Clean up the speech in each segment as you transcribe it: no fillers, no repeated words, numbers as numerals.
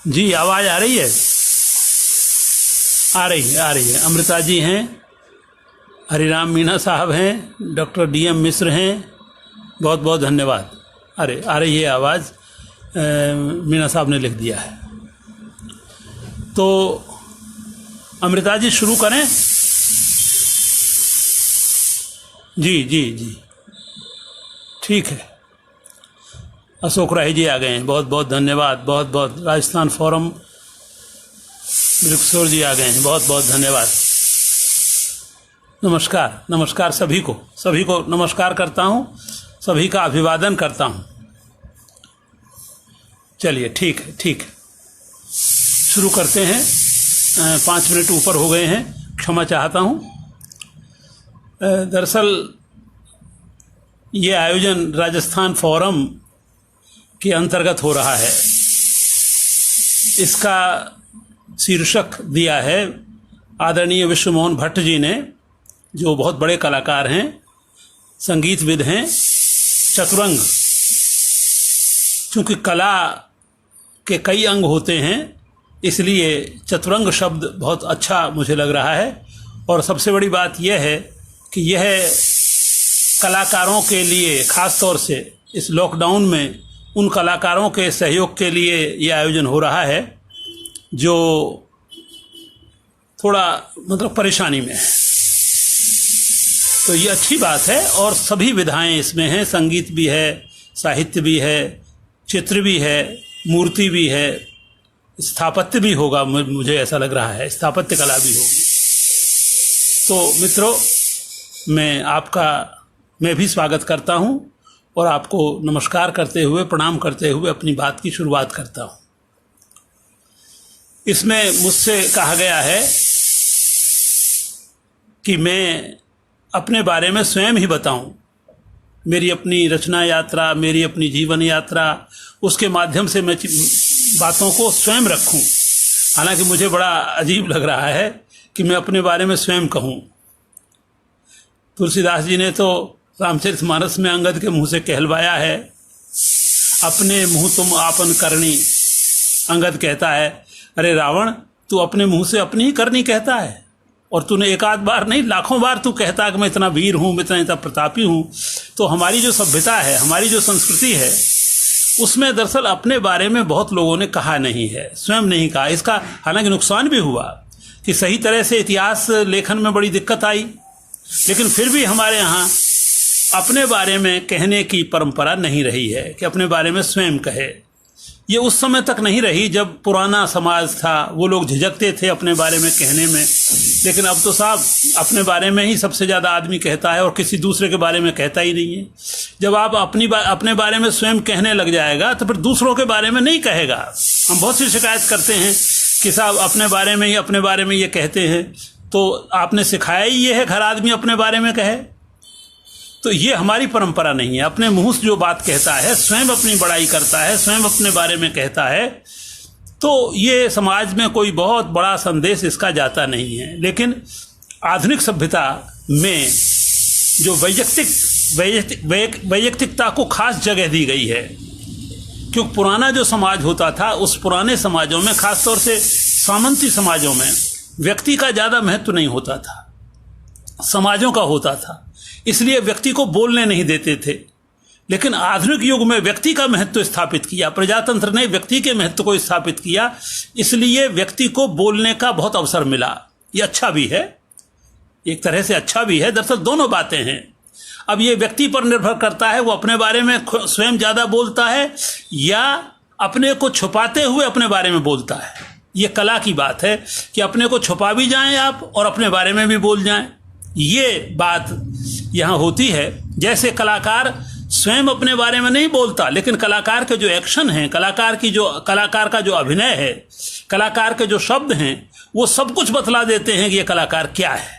जी, आवाज़ आ रही है? आ रही है। अमृता जी हैं, हरिराम मीणा साहब हैं, डॉक्टर DM मिश्र हैं, बहुत बहुत धन्यवाद। अरे आ रही है आवाज़, मीणा साहब ने लिख दिया है। तो अमृता जी शुरू करें? जी जी जी, ठीक है। अशोक राही जी आ गए हैं, बहुत बहुत धन्यवाद, बहुत बहुत। राजस्थान फोरम किशोर जी आ गए हैं, बहुत बहुत धन्यवाद। नमस्कार, नमस्कार सभी को नमस्कार करता हूँ, सभी का अभिवादन करता हूँ। चलिए ठीक है, शुरू करते हैं। 5 मिनट ऊपर हो गए हैं, क्षमा चाहता हूँ। दरअसल ये आयोजन राजस्थान फोरम के अंतर्गत हो रहा है। इसका शीर्षक दिया है आदरणीय विश्व मोहन भट्ट जी ने, जो बहुत बड़े कलाकार हैं, संगीतविद हैं, चतुरंग। चूँकि कला के कई अंग होते हैं, इसलिए चतुरंग शब्द बहुत अच्छा मुझे लग रहा है। और सबसे बड़ी बात यह है कि यह कलाकारों के लिए, ख़ास तौर से इस लॉकडाउन में उन कलाकारों के सहयोग के लिए यह आयोजन हो रहा है जो थोड़ा मतलब परेशानी में है। तो ये अच्छी बात है। और सभी विधाएं इसमें हैं, संगीत भी है, साहित्य भी है, चित्र भी है, मूर्ति भी है, स्थापत्य भी होगा, मुझे ऐसा लग रहा है, स्थापत्य कला भी होगी। तो मित्रों, मैं भी स्वागत करता हूं और आपको नमस्कार करते हुए, प्रणाम करते हुए अपनी बात की शुरुआत करता हूं। इसमें मुझसे कहा गया है कि मैं अपने बारे में स्वयं ही बताऊं, मेरी अपनी रचना यात्रा, मेरी अपनी जीवन यात्रा, उसके माध्यम से मैं बातों को स्वयं रखूं। हालांकि मुझे बड़ा अजीब लग रहा है कि मैं अपने बारे में स्वयं कहूं। तुलसीदास जी ने तो रामचरितमानस में अंगद के मुंह से कहलवाया है, अपने मुंह तुम आपन करनी। अंगद कहता है, अरे रावण, तू अपने मुंह से अपनी ही करनी कहता है, और तूने एक आध बार नहीं, लाखों बार तू कहता है कि मैं इतना वीर हूँ, मैं इतना प्रतापी हूँ। तो हमारी जो सभ्यता है, हमारी जो संस्कृति है, उसमें दरअसल अपने बारे में बहुत लोगों ने कहा नहीं है, स्वयं नहीं कहा। इसका हालांकि नुकसान भी हुआ कि सही तरह से इतिहास लेखन में बड़ी दिक्कत आई, लेकिन फिर भी हमारे यहाँ अपने बारे में कहने की परंपरा नहीं रही है कि अपने बारे में स्वयं कहे। ये उस समय तक नहीं रही जब पुराना समाज था, वो लोग झिझकते थे अपने बारे में कहने में। लेकिन अब तो साहब अपने बारे में ही सबसे ज़्यादा आदमी कहता है और किसी दूसरे के बारे में कहता ही नहीं है। जब आप अपने बारे में स्वयं कहने लग जाएगा तो फिर दूसरों के बारे में नहीं कहेगा। हम बहुत सी शिकायत करते हैं कि साहब अपने बारे में ये कहते हैं, तो आपने सिखाया ही ये है हर आदमी अपने बारे में कहे। तो ये हमारी परंपरा नहीं है। अपने मुंह से जो बात कहता है, स्वयं अपनी बड़ाई करता है, स्वयं अपने बारे में कहता है, तो ये समाज में कोई बहुत बड़ा संदेश इसका जाता नहीं है। लेकिन आधुनिक सभ्यता में जो वैयक्तिकता को खास जगह दी गई है, क्योंकि पुराना जो समाज होता था, उस पुराने समाजों में, खासतौर से सामंती समाजों में, व्यक्ति का ज़्यादा महत्व नहीं होता था, समाजों का होता था। इसलिए व्यक्ति को बोलने नहीं देते थे। लेकिन आधुनिक युग में व्यक्ति का महत्व स्थापित किया, प्रजातंत्र ने व्यक्ति के महत्व को स्थापित किया, इसलिए व्यक्ति को बोलने का बहुत अवसर मिला। ये अच्छा भी है, एक तरह से अच्छा भी है। दरअसल दोनों बातें हैं। अब ये व्यक्ति पर निर्भर करता है, वो अपने बारे में स्वयं ज़्यादा बोलता है या अपने को छुपाते हुए अपने बारे में बोलता है। ये कला की बात है कि अपने को छुपा भी जाएं आप और अपने बारे में भी बोल जाएं। ये बात यहाँ होती है। जैसे कलाकार स्वयं अपने बारे में नहीं बोलता, लेकिन कलाकार के जो एक्शन हैं, कलाकार का जो अभिनय है, कलाकार के जो शब्द हैं, वो सब कुछ बतला देते हैं कि ये कलाकार क्या है।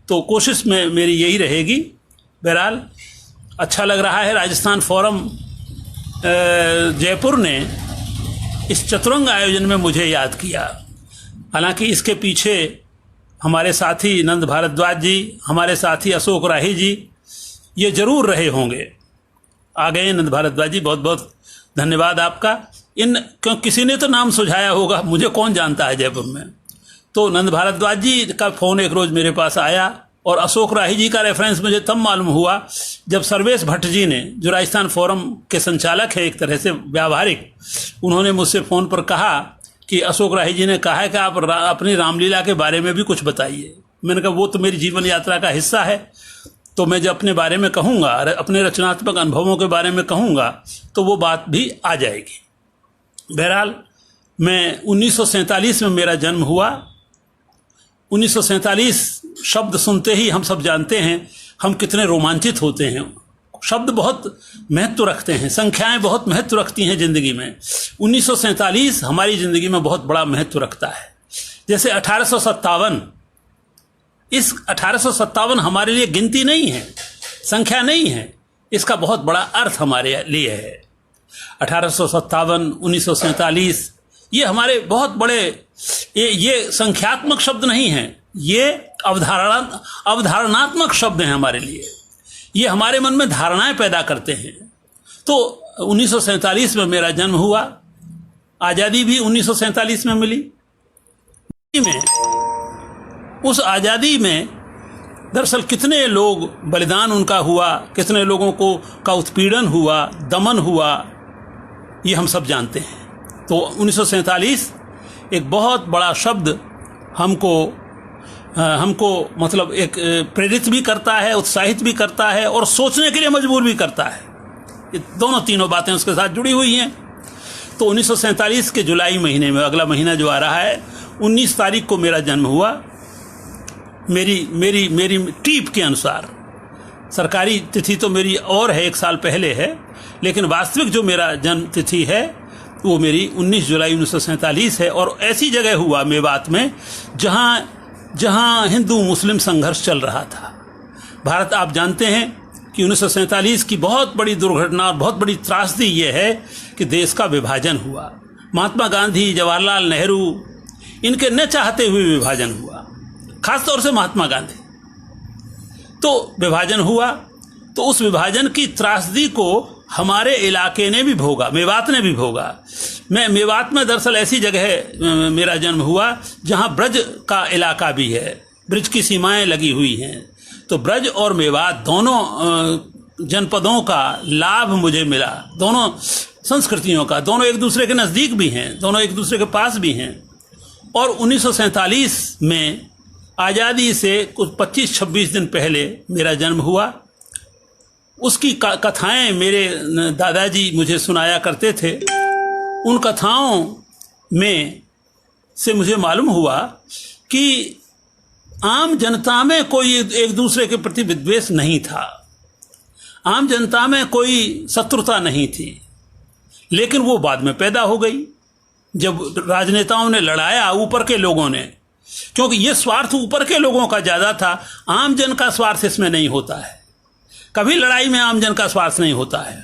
तो कोशिश में मेरी यही रहेगी। बहरहाल अच्छा लग रहा है। राजस्थान फोरम जयपुर ने इस चतुरंग आयोजन में मुझे याद किया। हालांकि इसके पीछे हमारे साथी नंद भारद्वाज जी, हमारे साथी अशोक राही जी, ये जरूर रहे होंगे। आ गए नंद भारद्वाज जी, बहुत बहुत धन्यवाद आपका। क्यों किसी ने तो नाम सुझाया होगा, मुझे कौन जानता है जयपुर में। तो नंद भारद्वाज जी का फ़ोन एक रोज़ मेरे पास आया और अशोक राही जी का रेफरेंस मुझे तब मालूम हुआ जब सर्वेश भट्ट जी ने, जो राजस्थान फोरम के संचालक है एक तरह से व्यावहारिक, उन्होंने मुझसे फ़ोन पर कहा कि अशोक राही जी ने कहा है कि आप अपनी रामलीला के बारे में भी कुछ बताइए। मैंने कहा वो तो मेरी जीवन यात्रा का हिस्सा है, तो मैं जब अपने बारे में कहूँगा, अपने रचनात्मक अनुभवों के बारे में कहूँगा तो वो बात भी आ जाएगी। बहरहाल मैं 1947 में मेरा जन्म हुआ। 1947 शब्द सुनते ही हम सब जानते हैं हम कितने रोमांचित होते हैं। शब्द बहुत महत्व रखते हैं, संख्याएं बहुत महत्व रखती हैं ज़िंदगी में। 1947 हमारी ज़िंदगी में बहुत बड़ा महत्व रखता है। जैसे 1857, इस 1857 हमारे लिए गिनती नहीं है, संख्या नहीं है, इसका बहुत बड़ा अर्थ हमारे लिए है। 1857, 1947 ये हमारे बहुत बड़े, ये संख्यात्मक शब्द नहीं हैं, ये अवधारणात्मक शब्द हैं हमारे लिए। ये हमारे मन में धारणाएं पैदा करते हैं। तो 1947 में मेरा जन्म हुआ। आज़ादी भी 1947 में मिली। उस आज़ादी में दरअसल कितने लोग बलिदान उनका हुआ, कितने लोगों को का उत्पीड़न हुआ, दमन हुआ, ये हम सब जानते हैं। तो 1947 एक बहुत बड़ा शब्द हमको मतलब एक प्रेरित भी करता है, उत्साहित भी करता है और सोचने के लिए मजबूर भी करता है। ये तीनों बातें उसके साथ जुड़ी हुई हैं। तो 1947 के जुलाई महीने में, अगला महीना जो आ रहा है, 19 तारीख को मेरा जन्म हुआ। मेरी टीप के अनुसार, सरकारी तिथि तो मेरी और है, 1 साल पहले है, लेकिन वास्तविक जो मेरा जन्म तिथि है वो मेरी 19 जुलाई 1947 है। और ऐसी जगह हुआ मेवात में जहां हिंदू मुस्लिम संघर्ष चल रहा था। भारत, आप जानते हैं कि 1947 की बहुत बड़ी दुर्घटना और बहुत बड़ी त्रासदी ये है कि देश का विभाजन हुआ। महात्मा गांधी, जवाहरलाल नेहरू, इनके न चाहते हुए विभाजन हुआ, खासतौर से महात्मा गांधी। तो विभाजन हुआ, तो उस विभाजन की त्रासदी को हमारे इलाके ने भी भोगा, मेवात ने भी भोगा। मैं मेवात में दरअसल ऐसी जगह मेरा जन्म हुआ जहां ब्रज का इलाका भी है, ब्रज की सीमाएं लगी हुई हैं। तो ब्रज और मेवात दोनों जनपदों का लाभ मुझे मिला, दोनों संस्कृतियों का। दोनों एक दूसरे के नज़दीक भी हैं, दोनों एक दूसरे के पास भी हैं। और 1947 में आज़ादी से कुछ 25-26 दिन पहले मेरा जन्म हुआ। उसकी कथाएं मेरे दादाजी मुझे सुनाया करते थे। उन कथाओं में से मुझे मालूम हुआ कि आम जनता में कोई एक दूसरे के प्रति विद्वेष नहीं था, आम जनता में कोई शत्रुता नहीं थी। लेकिन वो बाद में पैदा हो गई जब राजनेताओं ने लड़ाया, ऊपर के लोगों ने, क्योंकि ये स्वार्थ ऊपर के लोगों का ज़्यादा था, आम जन का स्वार्थ इसमें नहीं होता है। कभी लड़ाई में आम जन का स्वार्थ नहीं होता है।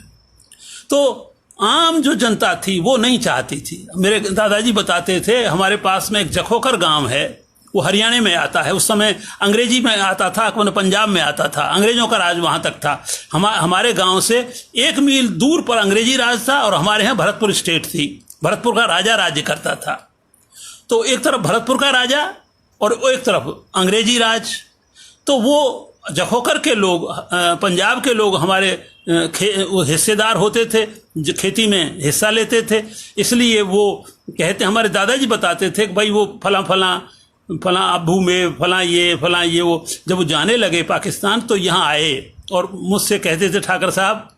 तो आम जो जनता थी वो नहीं चाहती थी। मेरे दादाजी बताते थे, हमारे पास में एक जखोकर गांव है, वो हरियाणा में आता है। उस समय अंग्रेजी में आता था, पंजाब में आता था, अंग्रेजों का राज वहाँ तक था। हमारे गांव से 1 मील दूर पर अंग्रेजी राज था और हमारे यहाँ भरतपुर स्टेट थी। भरतपुर का राजा राज्य करता था। तो एक तरफ भरतपुर का राजा और एक तरफ अंग्रेजी राज। तो वो जखोकर के लोग, पंजाब के लोग हमारे हिस्सेदार होते थे, जो खेती में हिस्सा लेते थे। इसलिए वो कहते, हमारे दादाजी बताते थे कि भाई वो फला अब्बू में फला ये वो, जब वो जाने लगे पाकिस्तान तो यहाँ आए और मुझसे कहते थे, ठाकर साहब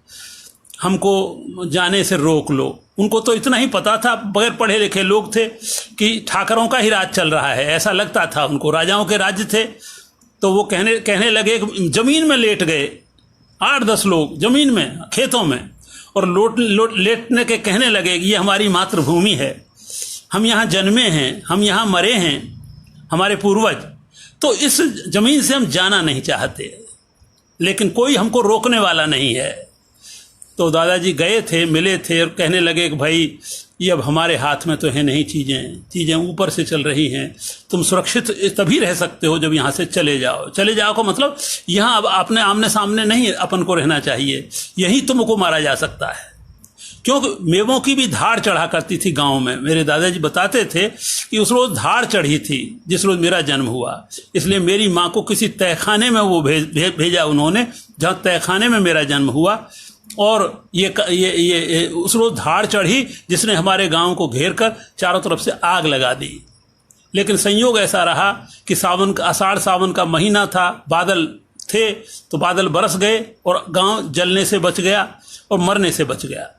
हमको जाने से रोक लो। उनको तो इतना ही पता था, बगैर पढ़े लिखे लोग थे, कि ठाकरों का ही राज चल रहा है, ऐसा लगता था उनको, राजाओं के राज्य थे। तो वो कहने लगे, जमीन में लेट गए 8-10 लोग जमीन में, खेतों में, और लेटने के कहने लगे कि ये हमारी मातृभूमि है, हम यहाँ जन्मे हैं, हम यहाँ मरे हैं, हमारे पूर्वज। तो इस जमीन से हम जाना नहीं चाहते, लेकिन कोई हमको रोकने वाला नहीं है। तो दादाजी गए थे, मिले थे और कहने लगे कि भाई ये अब हमारे हाथ में तो है नहीं, चीज़ें ऊपर से चल रही हैं। तुम सुरक्षित तभी रह सकते हो जब यहाँ से चले जाओ का मतलब यहाँ अब अपने आमने सामने नहीं अपन को रहना चाहिए, यहीं तुमको मारा जा सकता है। क्योंकि मेवों की भी धाड़ चढ़ा करती थी गांव में। मेरे दादाजी बताते थे कि उस रोज धाड़ चढ़ी थी जिस रोज मेरा जन्म हुआ, इसलिए मेरी माँ को किसी तहखाने में वो भेजा उन्होंने, जहाँ तहखाने में मेरा जन्म हुआ। और ये उस रोज धाड़ चढ़ी जिसने हमारे गांव को घेर कर चारों तरफ से आग लगा दी। लेकिन संयोग ऐसा रहा कि आषाढ़ सावन का महीना था, बादल थे, तो बादल बरस गए और गांव जलने से बच गया और मरने से बच गया।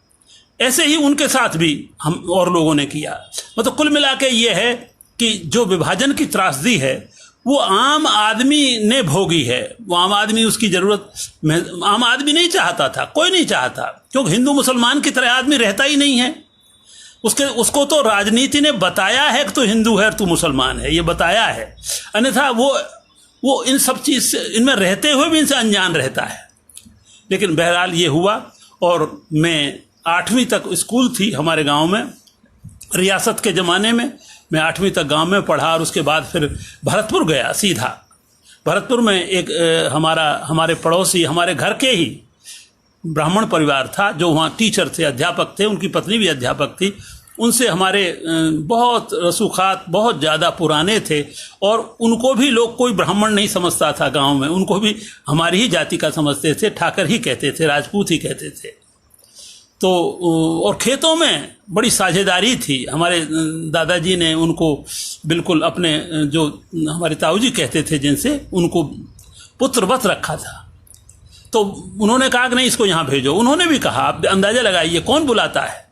ऐसे ही उनके साथ भी हम और लोगों ने किया। मतलब कुल मिला के ये है कि जो विभाजन की त्रासदी है वो आम आदमी ने भोगी है। वो आम आदमी, उसकी जरूरत आम आदमी नहीं चाहता था, कोई नहीं चाहता, क्योंकि हिंदू मुसलमान की तरह आदमी रहता ही नहीं है। उसको तो राजनीति ने बताया है कि तू हिंदू है और तू मुसलमान है, ये बताया है। अन्यथा वो इन सब चीज से, इनमें रहते हुए भी इनसे अनजान रहता है। लेकिन बहरहाल ये हुआ और मैं 8वीं तक स्कूल थी हमारे गांव में, रियासत के ज़माने में। मैं 8वीं तक गांव में पढ़ा और उसके बाद फिर भरतपुर गया सीधा। भरतपुर में एक हमारे पड़ोसी, हमारे घर के ही ब्राह्मण परिवार था जो वहाँ टीचर थे, अध्यापक थे, उनकी पत्नी भी अध्यापक थी। उनसे हमारे बहुत रसूखात बहुत ज़्यादा पुराने थे और उनको भी लोग कोई ब्राह्मण नहीं समझता था गांव में, उनको भी हमारी ही जाति का समझते थे, ठाकर ही कहते थे, राजपूत ही कहते थे। तो और खेतों में बड़ी साझेदारी थी। हमारे दादाजी ने उनको बिल्कुल अपने, जो हमारे ताऊजी कहते थे जिनसे, उनको पुत्रवत रखा था। तो उन्होंने कहा कि नहीं, इसको यहाँ भेजो। उन्होंने भी कहा, आप अंदाजा लगाइए कौन बुलाता है।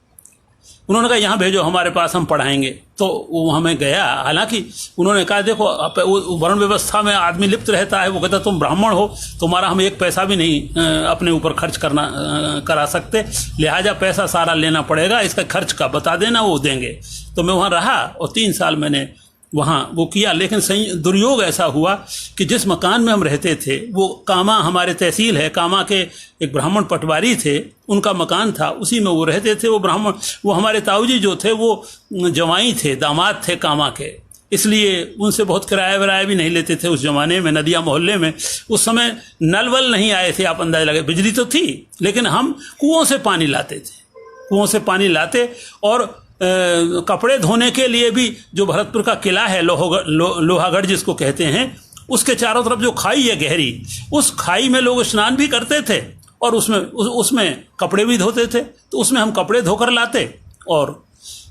उन्होंने कहा यहाँ भेजो, हमारे पास, हम पढ़ाएंगे। तो वो हमें गया। हालांकि उन्होंने कहा देखो, वो वर्ण व्यवस्था में आदमी लिप्त रहता है। वो कहता तुम ब्राह्मण हो, तुम्हारा हम एक पैसा भी नहीं अपने ऊपर खर्च करा सकते, लिहाजा पैसा सारा लेना पड़ेगा, इसका खर्च का बता देना, वो देंगे। तो मैं वहाँ रहा और 3 साल मैंने वहाँ वो किया। लेकिन दुर्योग ऐसा हुआ कि जिस मकान में हम रहते थे, वो कामा, हमारे तहसील है, कामा के एक ब्राह्मण पटवारी थे, उनका मकान था, उसी में वो रहते थे। वो ब्राह्मण, वो हमारे ताऊजी जो थे वो जवाई थे, दामाद थे कामा के, इसलिए उनसे बहुत किराया विराया भी नहीं लेते थे। उस जमाने में नदिया मोहल्ले में उस समय नल वल नहीं आए थे, आप अंदाजा लगे। बिजली तो थी लेकिन हम कुओं से पानी लाते थे, कुओं से पानी लाते। और कपड़े धोने के लिए भी जो भरतपुर का किला है, लोहागढ़ जिसको कहते हैं, उसके चारों तरफ जो खाई है गहरी, उस खाई में लोग स्नान भी करते थे और उसमें कपड़े भी धोते थे। तो उसमें हम कपड़े धोकर लाते और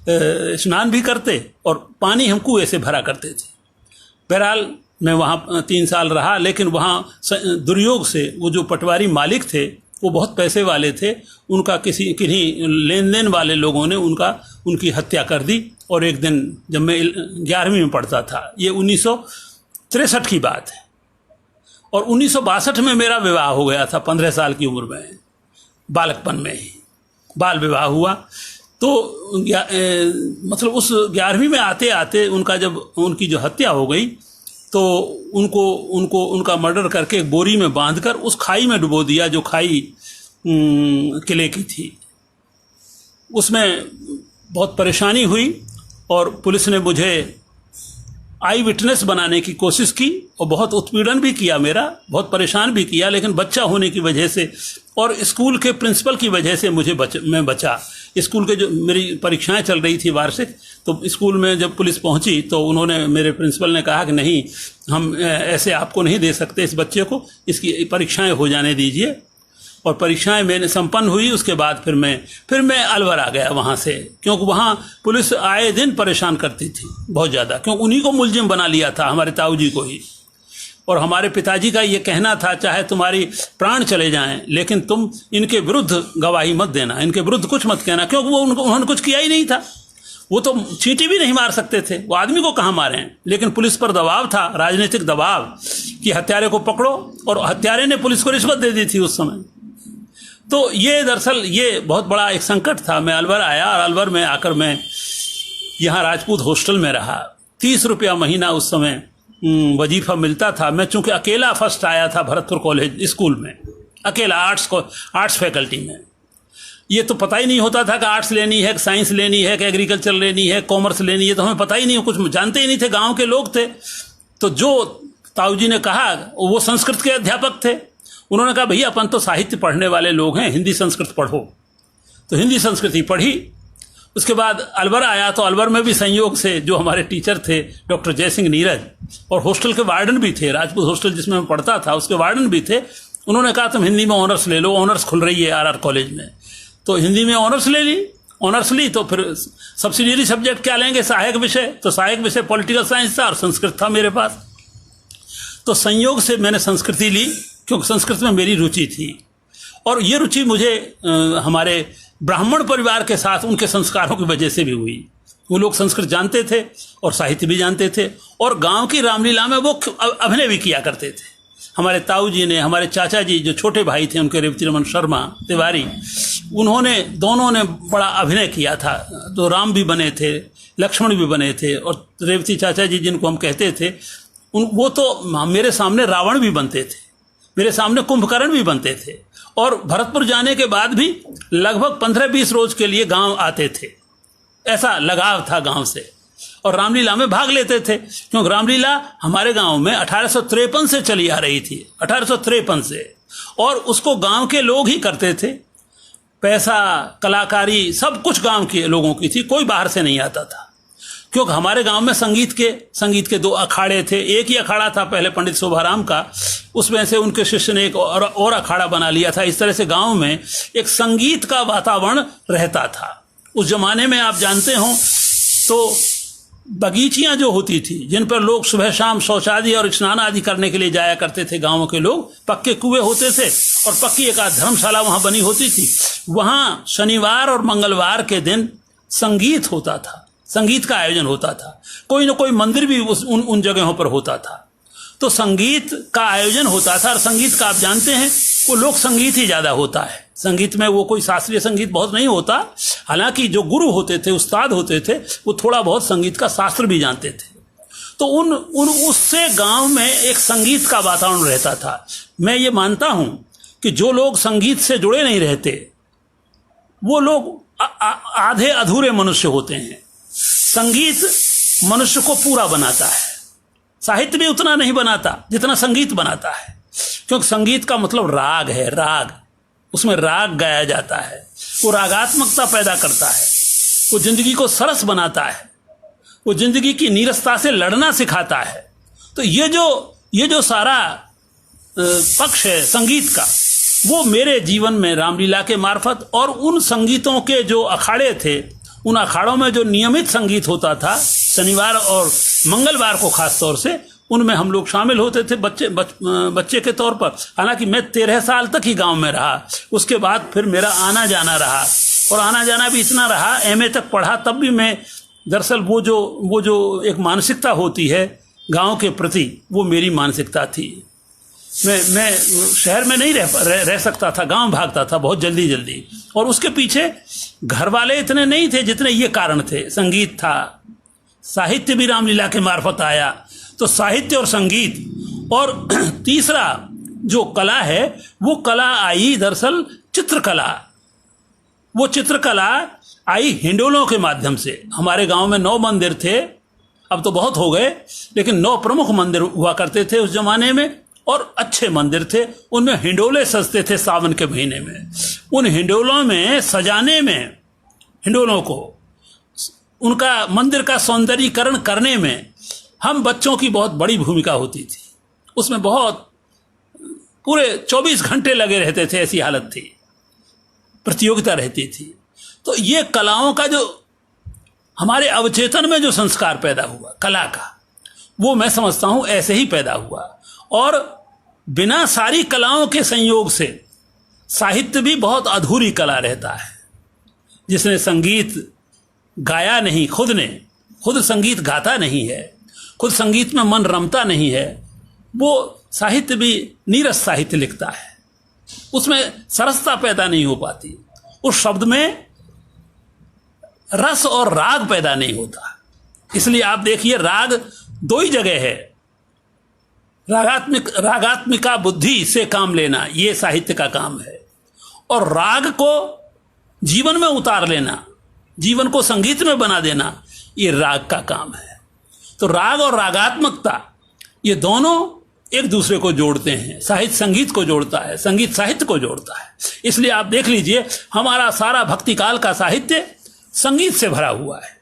स्नान भी करते और पानी हम कुएं से भरा करते थे। बहरहाल मैं वहाँ 3 साल रहा। लेकिन वहाँ दुर्योग से वो जो पटवारी मालिक थे वो बहुत पैसे वाले थे। उनका किन्हीं लेन देन वाले लोगों ने उनकी हत्या कर दी। और एक दिन जब मैं 11वीं में पढ़ता था, ये 1963 की बात है, और 1962 में मेरा विवाह हो गया था। 15 साल की उम्र में, बालकपन में ही बाल विवाह हुआ। तो मतलब उस 11वीं में आते आते उनकी जो हत्या हो गई, तो उनका मर्डर करके एक बोरी में बांधकर उस खाई में डुबो दिया, जो खाई किले की थी। उसमें बहुत परेशानी हुई और पुलिस ने मुझे आई विटनेस बनाने की कोशिश की और बहुत उत्पीड़न भी किया, मेरा बहुत परेशान भी किया। लेकिन बच्चा होने की वजह से और स्कूल के प्रिंसिपल की वजह से मैं बचा। स्कूल के जो मेरी परीक्षाएं चल रही थी वार्षिक, तो स्कूल में जब पुलिस पहुंची तो उन्होंने, मेरे प्रिंसिपल ने कहा कि नहीं, हम ऐसे आपको नहीं दे सकते, इस बच्चे को, इसकी परीक्षाएं हो जाने दीजिए। और परीक्षाएं मैंने संपन्न हुई। उसके बाद फिर मैं अलवर आ गया वहाँ से, क्योंकि वहाँ पुलिस आए दिन परेशान करती थी बहुत ज़्यादा, क्योंकि उन्हीं को मुलजिम बना लिया था, हमारे ताऊजी को ही। और हमारे पिताजी का ये कहना था, चाहे तुम्हारी प्राण चले जाएं लेकिन तुम इनके विरुद्ध गवाही मत देना, इनके विरुद्ध कुछ मत कहना, क्योंकि उन्होंने कुछ किया ही नहीं था। वो तो चींटी भी नहीं मार सकते थे, वो आदमी को कहाँ मारें। लेकिन पुलिस पर दबाव था, राजनीतिक दबाव, कि हत्यारे को पकड़ो, और हत्यारे ने पुलिस को रिश्वत दे दी थी उस समय। तो ये दरअसल ये बहुत बड़ा एक संकट था। मैं अलवर आया और अलवर में आकर मैं यहाँ राजपूत हॉस्टल में रहा। 30 रुपया महीना उस समय वजीफा मिलता था। मैं चूंकि अकेला फर्स्ट आया था भरतपुर कॉलेज स्कूल में, अकेला आर्ट्स फैकल्टी में। ये तो पता ही नहीं होता था कि आर्ट्स लेनी है, कि साइंस लेनी है, कि एग्रीकल्चर लेनी है, कॉमर्स लेनी है, तो हमें पता ही नहीं, कुछ जानते ही नहीं थे, गाँव के लोग थे। तो जो ताऊजी ने कहा, वो संस्कृत के अध्यापक थे, उन्होंने कहा भैया अपन तो साहित्य पढ़ने वाले लोग हैं, हिंदी संस्कृत पढ़ो। तो हिंदी संस्कृति पढ़ी। उसके बाद अलवर आया तो अलवर में भी संयोग से जो हमारे टीचर थे डॉक्टर जयसिंह नीरज, और हॉस्टल के वार्डन भी थे, राजपूत हॉस्टल जिसमें मैं पढ़ता था उसके वार्डन भी थे, उन्होंने कहा तुम हिंदी में ऑनर्स ले लो, ऑनर्स खुल रही है आरआर कॉलेज में। तो हिंदी में ऑनर्स ले ली, ऑनर्स ली तो फिर सब्सिडियरी सब्जेक्ट क्या लेंगे, सहायक विषय, तो सहायक विषय पॉलिटिकल साइंस था और संस्कृत था मेरे पास। तो संयोग से मैंने संस्कृति ली क्योंकि संस्कृत में मेरी रुचि थी, और ये रुचि मुझे हमारे ब्राह्मण परिवार के साथ उनके संस्कारों की वजह से भी हुई। वो लोग संस्कृत जानते थे और साहित्य भी जानते थे, और गांव की रामलीला में वो अभिनय भी किया करते थे। हमारे ताऊ जी ने, हमारे चाचा जी जो छोटे भाई थे उनके रेवती रमन शर्मा तिवारी, उन्होंने दोनों ने बड़ा अभिनय किया था। तो राम भी बने थे, लक्ष्मण भी बने थे, और रेवती चाचा जी जिनको हम कहते थे वो तो मेरे सामने रावण भी बनते थे, मेरे सामने कुंभकर्ण भी बनते थे, और भरतपुर जाने के बाद भी लगभग 15-20 रोज के लिए गांव आते थे। ऐसा लगाव था गांव से, और रामलीला में भाग लेते थे क्योंकि रामलीला हमारे गांव में 1853 से चली आ रही थी, 1853 से, और उसको गांव के लोग ही करते थे। पैसा, कलाकारी सब कुछ गांव के लोगों की थी, कोई बाहर से नहीं आता था। क्योंकि हमारे गांव में संगीत के 2 अखाड़े थे। एक ही अखाड़ा था पहले पंडित शोभाराम का, उसमें से उनके शिष्य ने एक और अखाड़ा बना लिया था। इस तरह से गांव में एक संगीत का वातावरण रहता था। उस जमाने में आप जानते हो तो बगीचियां जो होती थी जिन पर लोग सुबह शाम शौचादि और स्नान आदि करने के लिए जाया करते थे, गांव के लोग, पक्के कुएं होते थे और पक्की एक धर्मशाला वहां बनी होती थी। वहां शनिवार और मंगलवार के दिन संगीत होता था, संगीत का आयोजन होता था। कोई ना कोई मंदिर भी उन जगहों पर होता था। तो संगीत का आयोजन होता था, और संगीत का आप जानते हैं वो लोक संगीत ही ज्यादा होता है। संगीत में वो कोई शास्त्रीय संगीत बहुत नहीं होता, हालांकि जो गुरु होते थे, उस्ताद होते थे, वो थोड़ा बहुत संगीत का शास्त्र भी जानते थे। तो उससे गांव में एक संगीत का वातावरण रहता था। मैं ये मानता हूं कि जो लोग संगीत से जुड़े नहीं रहते वो लोग आधे अधूरे मनुष्य होते हैं। संगीत मनुष्य को पूरा बनाता है, साहित्य भी उतना नहीं बनाता जितना संगीत बनाता है, क्योंकि संगीत का मतलब राग है, राग, उसमें राग गाया जाता है, वो रागात्मकता पैदा करता है, वो जिंदगी को सरस बनाता है, वो जिंदगी की नीरसता से लड़ना सिखाता है। तो ये जो सारा पक्ष है संगीत का, वो मेरे जीवन में रामलीला के मार्फत, और उन संगीतों के जो अखाड़े थे, उन अखाड़ों में जो नियमित संगीत होता था शनिवार और मंगलवार को खास तौर से, उनमें हम लोग शामिल होते थे बच्चे के तौर पर। हालांकि मैं 13 साल तक ही गांव में रहा, उसके बाद फिर मेरा आना जाना रहा, और आना जाना भी इतना रहा, एमए तक पढ़ा, तब भी मैं दरअसल वो जो एक मानसिकता होती है गांव के प्रति, वो मेरी मानसिकता थी। मैं शहर में नहीं रह सकता था, गांव भागता था बहुत जल्दी, और उसके पीछे घर वाले इतने नहीं थे जितने ये कारण थे। संगीत था, साहित्य भी रामलीला के मार्फत आया, तो साहित्य और संगीत, और तीसरा जो कला है वो कला आई दरअसल चित्रकला। वो चित्रकला आई हिंडोलों के माध्यम से। हमारे गांव में 9 मंदिर थे, अब तो बहुत हो गए, लेकिन 9 प्रमुख मंदिर हुआ करते थे उस जमाने में, और अच्छे मंदिर थे। उनमें हिंडोले सजते थे सावन के महीने में। उन हिंडोलों में सजाने में, हिंडोलों को, उनका मंदिर का सौंदर्यीकरण करने में हम बच्चों की बहुत बड़ी भूमिका होती थी। उसमें बहुत पूरे 24 घंटे लगे रहते थे, ऐसी हालत थी, प्रतियोगिता रहती थी। तो ये कलाओं का जो हमारे अवचेतन में जो संस्कार पैदा हुआ कला का, वो मैं समझता हूं ऐसे ही पैदा हुआ। और बिना सारी कलाओं के संयोग से साहित्य भी बहुत अधूरी कला रहता है। जिसने संगीत गाया नहीं, खुद संगीत गाता नहीं है, खुद संगीत में मन रमता नहीं है, वो साहित्य भी नीरस साहित्य लिखता है, उसमें सरसता पैदा नहीं हो पाती, उस शब्द में रस और राग पैदा नहीं होता। इसलिए आप देखिए, राग 2 ही जगह है। रागात्मिका बुद्धि से काम लेना, ये साहित्य का काम है, और राग को जीवन में उतार लेना, जीवन को संगीत में बना देना, ये राग का काम है। तो राग और रागात्मकता, ये दोनों एक दूसरे को जोड़ते हैं। साहित्य संगीत को जोड़ता है, संगीत साहित्य को जोड़ता है। इसलिए आप देख लीजिए, हमारा सारा भक्ति काल का साहित्य संगीत से भरा हुआ है।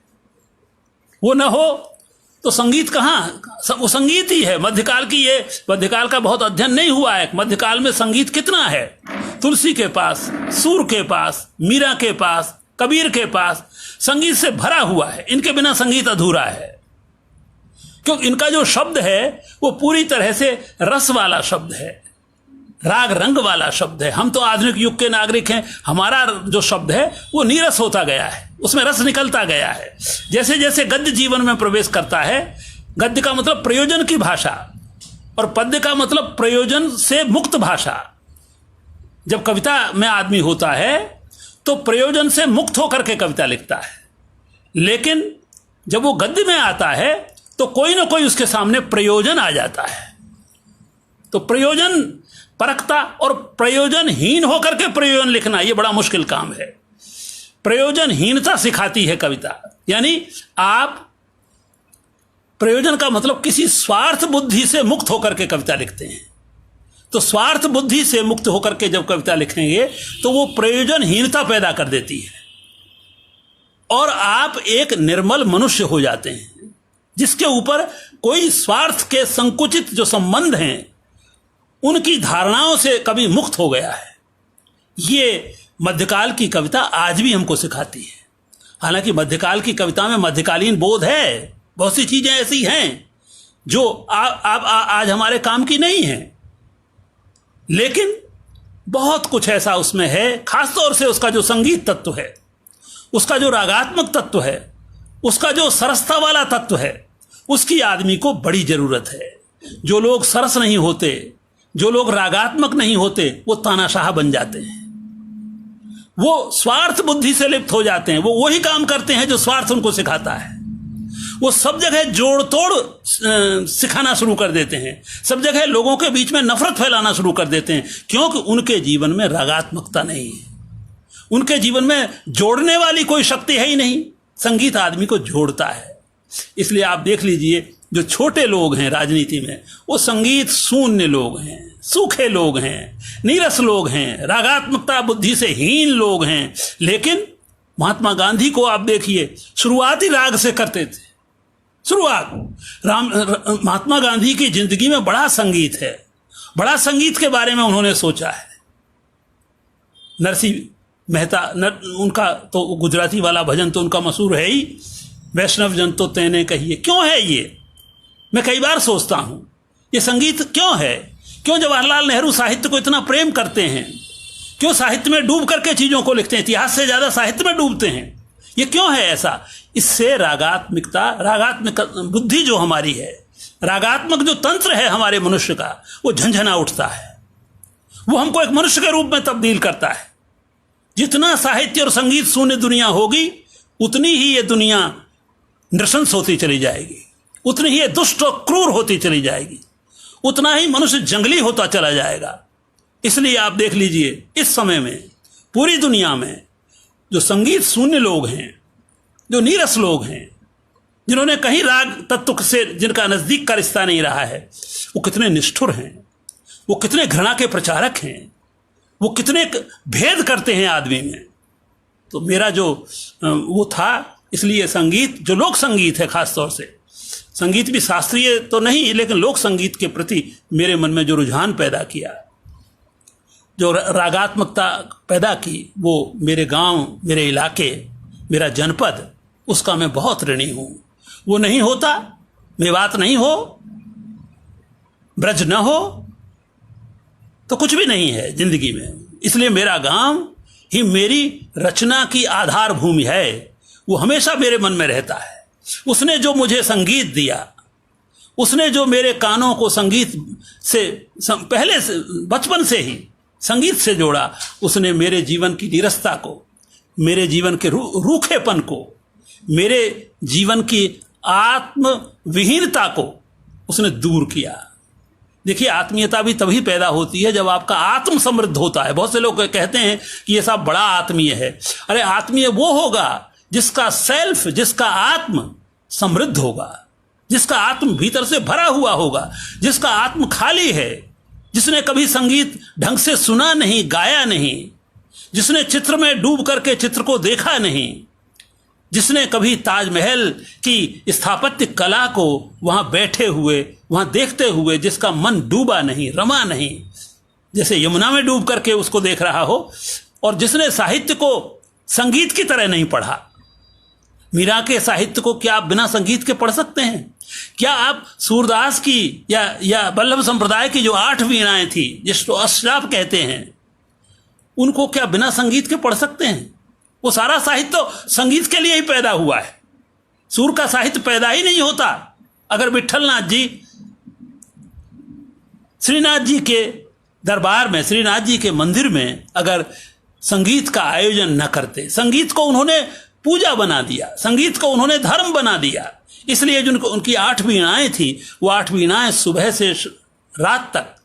वो न हो तो संगीत कहाँ, वो संगीत ही है। मध्यकाल की, ये मध्यकाल का बहुत अध्ययन नहीं हुआ है। मध्यकाल में संगीत कितना है, तुलसी के पास, सूर के पास, मीरा के पास, कबीर के पास संगीत से भरा हुआ है। इनके बिना संगीत अधूरा है, क्योंकि इनका जो शब्द है वो पूरी तरह से रस वाला शब्द है, राग रंग वाला शब्द है। हम तो आधुनिक युग के नागरिक हैं, हमारा जो शब्द है वो नीरस होता गया है, उसमें रस निकलता गया है। जैसे जैसे गद्य जीवन में प्रवेश करता है, गद्य का मतलब प्रयोजन की भाषा और पद्य का मतलब प्रयोजन से मुक्त भाषा। जब कविता में आदमी होता है तो प्रयोजन से मुक्त होकर के कविता लिखता है, लेकिन जब वो गद्य में आता है तो कोई ना कोई उसके सामने प्रयोजन आ जाता है। तो प्रयोजन परखता और प्रयोजनहीन होकर के प्रयोजन लिखना, यह बड़ा मुश्किल काम है। प्रयोजनहीनता सिखाती है कविता। यानी आप प्रयोजन का मतलब किसी स्वार्थ बुद्धि से मुक्त होकर के कविता लिखते हैं। तो स्वार्थ बुद्धि से मुक्त होकर के जब कविता लिखेंगे तो वो प्रयोजनहीनता पैदा कर देती है और आप एक निर्मल मनुष्य हो जाते हैं, जिसके ऊपर कोई स्वार्थ के संकुचित जो संबंध हैं उनकी धारणाओं से कभी मुक्त हो गया है। ये मध्यकाल की कविता आज भी हमको सिखाती है। हालांकि मध्यकाल की कविता में मध्यकालीन बोध है, बहुत सी चीजें ऐसी हैं जो आज हमारे काम की नहीं हैं, लेकिन बहुत कुछ ऐसा उसमें है, खासतौर से उसका जो संगीत तत्व है, उसका जो रागात्मक तत्व है, उसका जो सरसता वाला तत्व है, उसकी आदमी को बड़ी जरूरत है। जो लोग सरस नहीं होते, जो लोग रागात्मक नहीं होते, वो तानाशाह बन जाते हैं, वो स्वार्थ बुद्धि से लिप्त हो जाते हैं। वो वही काम करते हैं जो स्वार्थ उनको सिखाता है। वो सब जगह जोड़ तोड़ सिखाना शुरू कर देते हैं, सब जगह लोगों के बीच में नफरत फैलाना शुरू कर देते हैं, क्योंकि उनके जीवन में रागात्मकता नहीं है, उनके जीवन में जोड़ने वाली कोई शक्ति है ही नहीं। संगीत आदमी को जोड़ता है। इसलिए आप देख लीजिए, जो छोटे लोग हैं राजनीति में, वो संगीत शून्य लोग हैं, सूखे लोग हैं, नीरस लोग हैं, रागात्मकता बुद्धि से हीन लोग हैं। लेकिन महात्मा गांधी को आप देखिए, शुरुआत ही राग से करते थे। शुरुआत महात्मा गांधी की जिंदगी में बड़ा संगीत है, बड़ा संगीत के बारे में उन्होंने सोचा है। नरसिंह मेहता उनका तो गुजराती वाला भजन तो उनका मशहूर है ही, वैष्णव जन तो तेने कहिए। क्यों है ये? मैं कई बार सोचता हूं, ये संगीत क्यों है? क्यों जवाहरलाल नेहरू साहित्य को इतना प्रेम करते हैं? क्यों साहित्य में डूब करके चीजों को लिखते हैं? इतिहास से ज्यादा साहित्य में डूबते हैं। ये क्यों है ऐसा? इससे रागात्मकता, रागात्मक बुद्धि जो हमारी है, रागात्मक जो तंत्र है हमारे मनुष्य का, वो झंझना उठता है। वो हमको एक मनुष्य के रूप में तब्दील करता है। जितना साहित्य और संगीत शून्य दुनिया होगी, उतनी ही ये दुनिया नृशंस होती चली जाएगी, उतनी ही ये दुष्ट और क्रूर होती चली जाएगी, उतना ही मनुष्य जंगली होता चला जाएगा। इसलिए आप देख लीजिए, इस समय में पूरी दुनिया में जो संगीत शून्य लोग हैं, जो नीरस लोग हैं, जिन्होंने कहीं राग तत्व से, जिनका नजदीक का रिश्ता नहीं रहा है, वो कितने निष्ठुर हैं, वो कितने घृणा के प्रचारक हैं, वो कितने भेद करते हैं आदमी में। तो मेरा जो वो था, इसलिए संगीत, जो लोक संगीत है, खासतौर से संगीत भी शास्त्रीय तो नहीं, लेकिन लोक संगीत के प्रति मेरे मन में जो रुझान पैदा किया, जो रागात्मकता पैदा की, वो मेरे गांव, मेरे इलाके, मेरा जनपद, उसका मैं बहुत ऋणी हूं। वो नहीं होता, मेवात नहीं हो, ब्रज न हो, तो कुछ भी नहीं है जिंदगी में। इसलिए मेरा गांव ही मेरी रचना की आधार भूमि है। वो हमेशा मेरे मन में रहता है। उसने जो मुझे संगीत दिया, उसने जो मेरे कानों को संगीत से पहले से, बचपन से ही संगीत से जोड़ा, उसने मेरे जीवन की नीरसता को, मेरे जीवन के रूखेपन को, मेरे जीवन की आत्मविहीनता को उसने दूर किया। देखिए, आत्मीयता भी तभी पैदा होती है जब आपका आत्म समृद्ध होता है। बहुत से लोग कहते हैं कि ये सब बड़ा आत्मीय है। अरे, आत्मीय वो होगा जिसका सेल्फ, जिसका आत्म समृद्ध होगा, जिसका आत्म भीतर से भरा हुआ होगा, जिसका आत्म खाली है, जिसने कभी संगीत ढंग से सुना नहीं, गाया नहीं, जिसने चित्र में डूब करके चित्र को देखा नहीं, जिसने कभी ताजमहल की स्थापत्य कला को वहां बैठे हुए, वहां देखते हुए जिसका मन डूबा नहीं, रमा नहीं, जैसे यमुना में डूब करके उसको देख रहा हो, और जिसने साहित्य को संगीत की तरह नहीं पढ़ा। मीरा के साहित्य को क्या आप बिना संगीत के पढ़ सकते हैं? क्या आप सूरदास की या वल्लभ संप्रदाय की जो 8 वीणाएं थी, जिसको अष्टाप कहते हैं, उनको क्या बिना संगीत के पढ़ सकते हैं? वो सारा साहित्य तो संगीत के लिए ही पैदा हुआ है। सुर का साहित्य पैदा ही नहीं होता अगर विट्ठलनाथ जी श्रीनाथ जी के दरबार में, श्रीनाथ जी के मंदिर में अगर संगीत का आयोजन न करते। संगीत को उन्होंने पूजा बना दिया, संगीत को उन्होंने धर्म बना दिया। इसलिए जो उनकी 8 वीणाएं थी, वो 8 वीणाएं सुबह से रात तक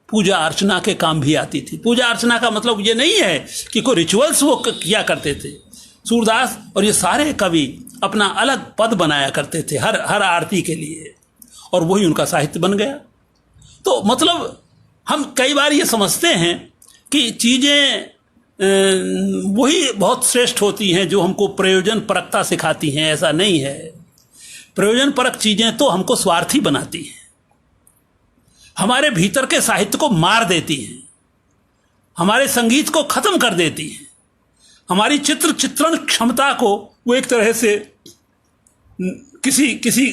पूजा अर्चना के काम भी आती थी। पूजा अर्चना का मतलब ये नहीं है कि कोई रिचुअल्स वो किया करते थे। सूरदास और ये सारे कवि अपना अलग पद बनाया करते थे हर आरती के लिए, और वही उनका साहित्य बन गया। तो मतलब हम कई बार ये समझते हैं कि चीज़ें वही बहुत श्रेष्ठ होती हैं जो हमको प्रयोजन परकता सिखाती हैं। ऐसा नहीं है। प्रयोजन परक चीज़ें तो हमको स्वार्थी बनाती हैं, हमारे भीतर के साहित्य को मार देती हैं, हमारे संगीत को खत्म कर देती हैं, हमारी चित्रण क्षमता को वो एक तरह से किसी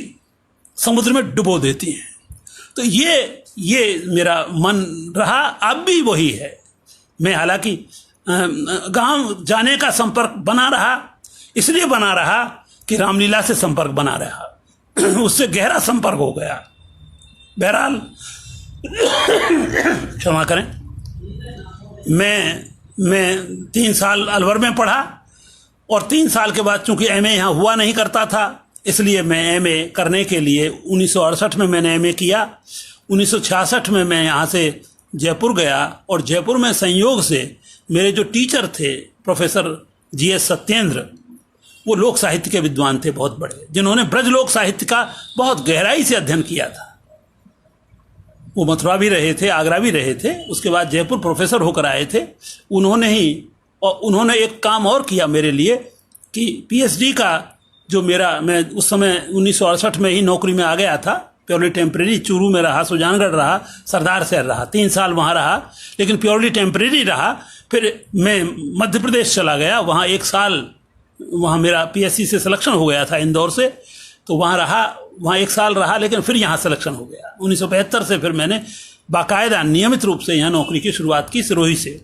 समुद्र में डुबो देती हैं। तो ये मेरा मन रहा, अब भी वही है। मैं हालांकि गांव जाने का संपर्क बना रहा, इसलिए बना रहा कि रामलीला से संपर्क बना रहा, उससे गहरा संपर्क हो गया। बहरहाल क्षमा करें, मैं 3 साल अलवर में पढ़ा, और 3 साल के बाद चूंकि एमए यहाँ हुआ नहीं करता था, इसलिए मैं एमए करने के लिए 1968 में मैंने एमए किया। 1966 में मैं यहाँ से जयपुर गया, और जयपुर में संयोग से मेरे जो टीचर थे प्रोफेसर जीएस सत्येंद्र, वो लोक साहित्य के विद्वान थे बहुत बड़े, जिन्होंने ब्रज लोक साहित्य का बहुत गहराई से अध्ययन किया था। वो मथुरा भी रहे थे, आगरा भी रहे थे, उसके बाद जयपुर प्रोफेसर होकर आए थे। उन्होंने एक काम और किया मेरे लिए कि पीएचडी का जो मैं उस समय 1968 में ही नौकरी में आ गया था, प्योरली टेम्परेरी, चूरू में रहा, सुजानगढ़ रहा, सरदार शहर रहा, 3 साल वहाँ रहा, लेकिन प्योरली टेम्परेरी रहा। फिर मैं मध्य प्रदेश चला गया, वहाँ 1 साल वहाँ मेरा पीएससी से सिलेक्शन हो गया था इंदौर से, तो वहाँ रहा, वहाँ 1 साल रहा, लेकिन फिर यहाँ सिलेक्शन हो गया। 1975 से फिर मैंने बाकायदा नियमित रूप से यहाँ नौकरी की शुरुआत की सिरोही से।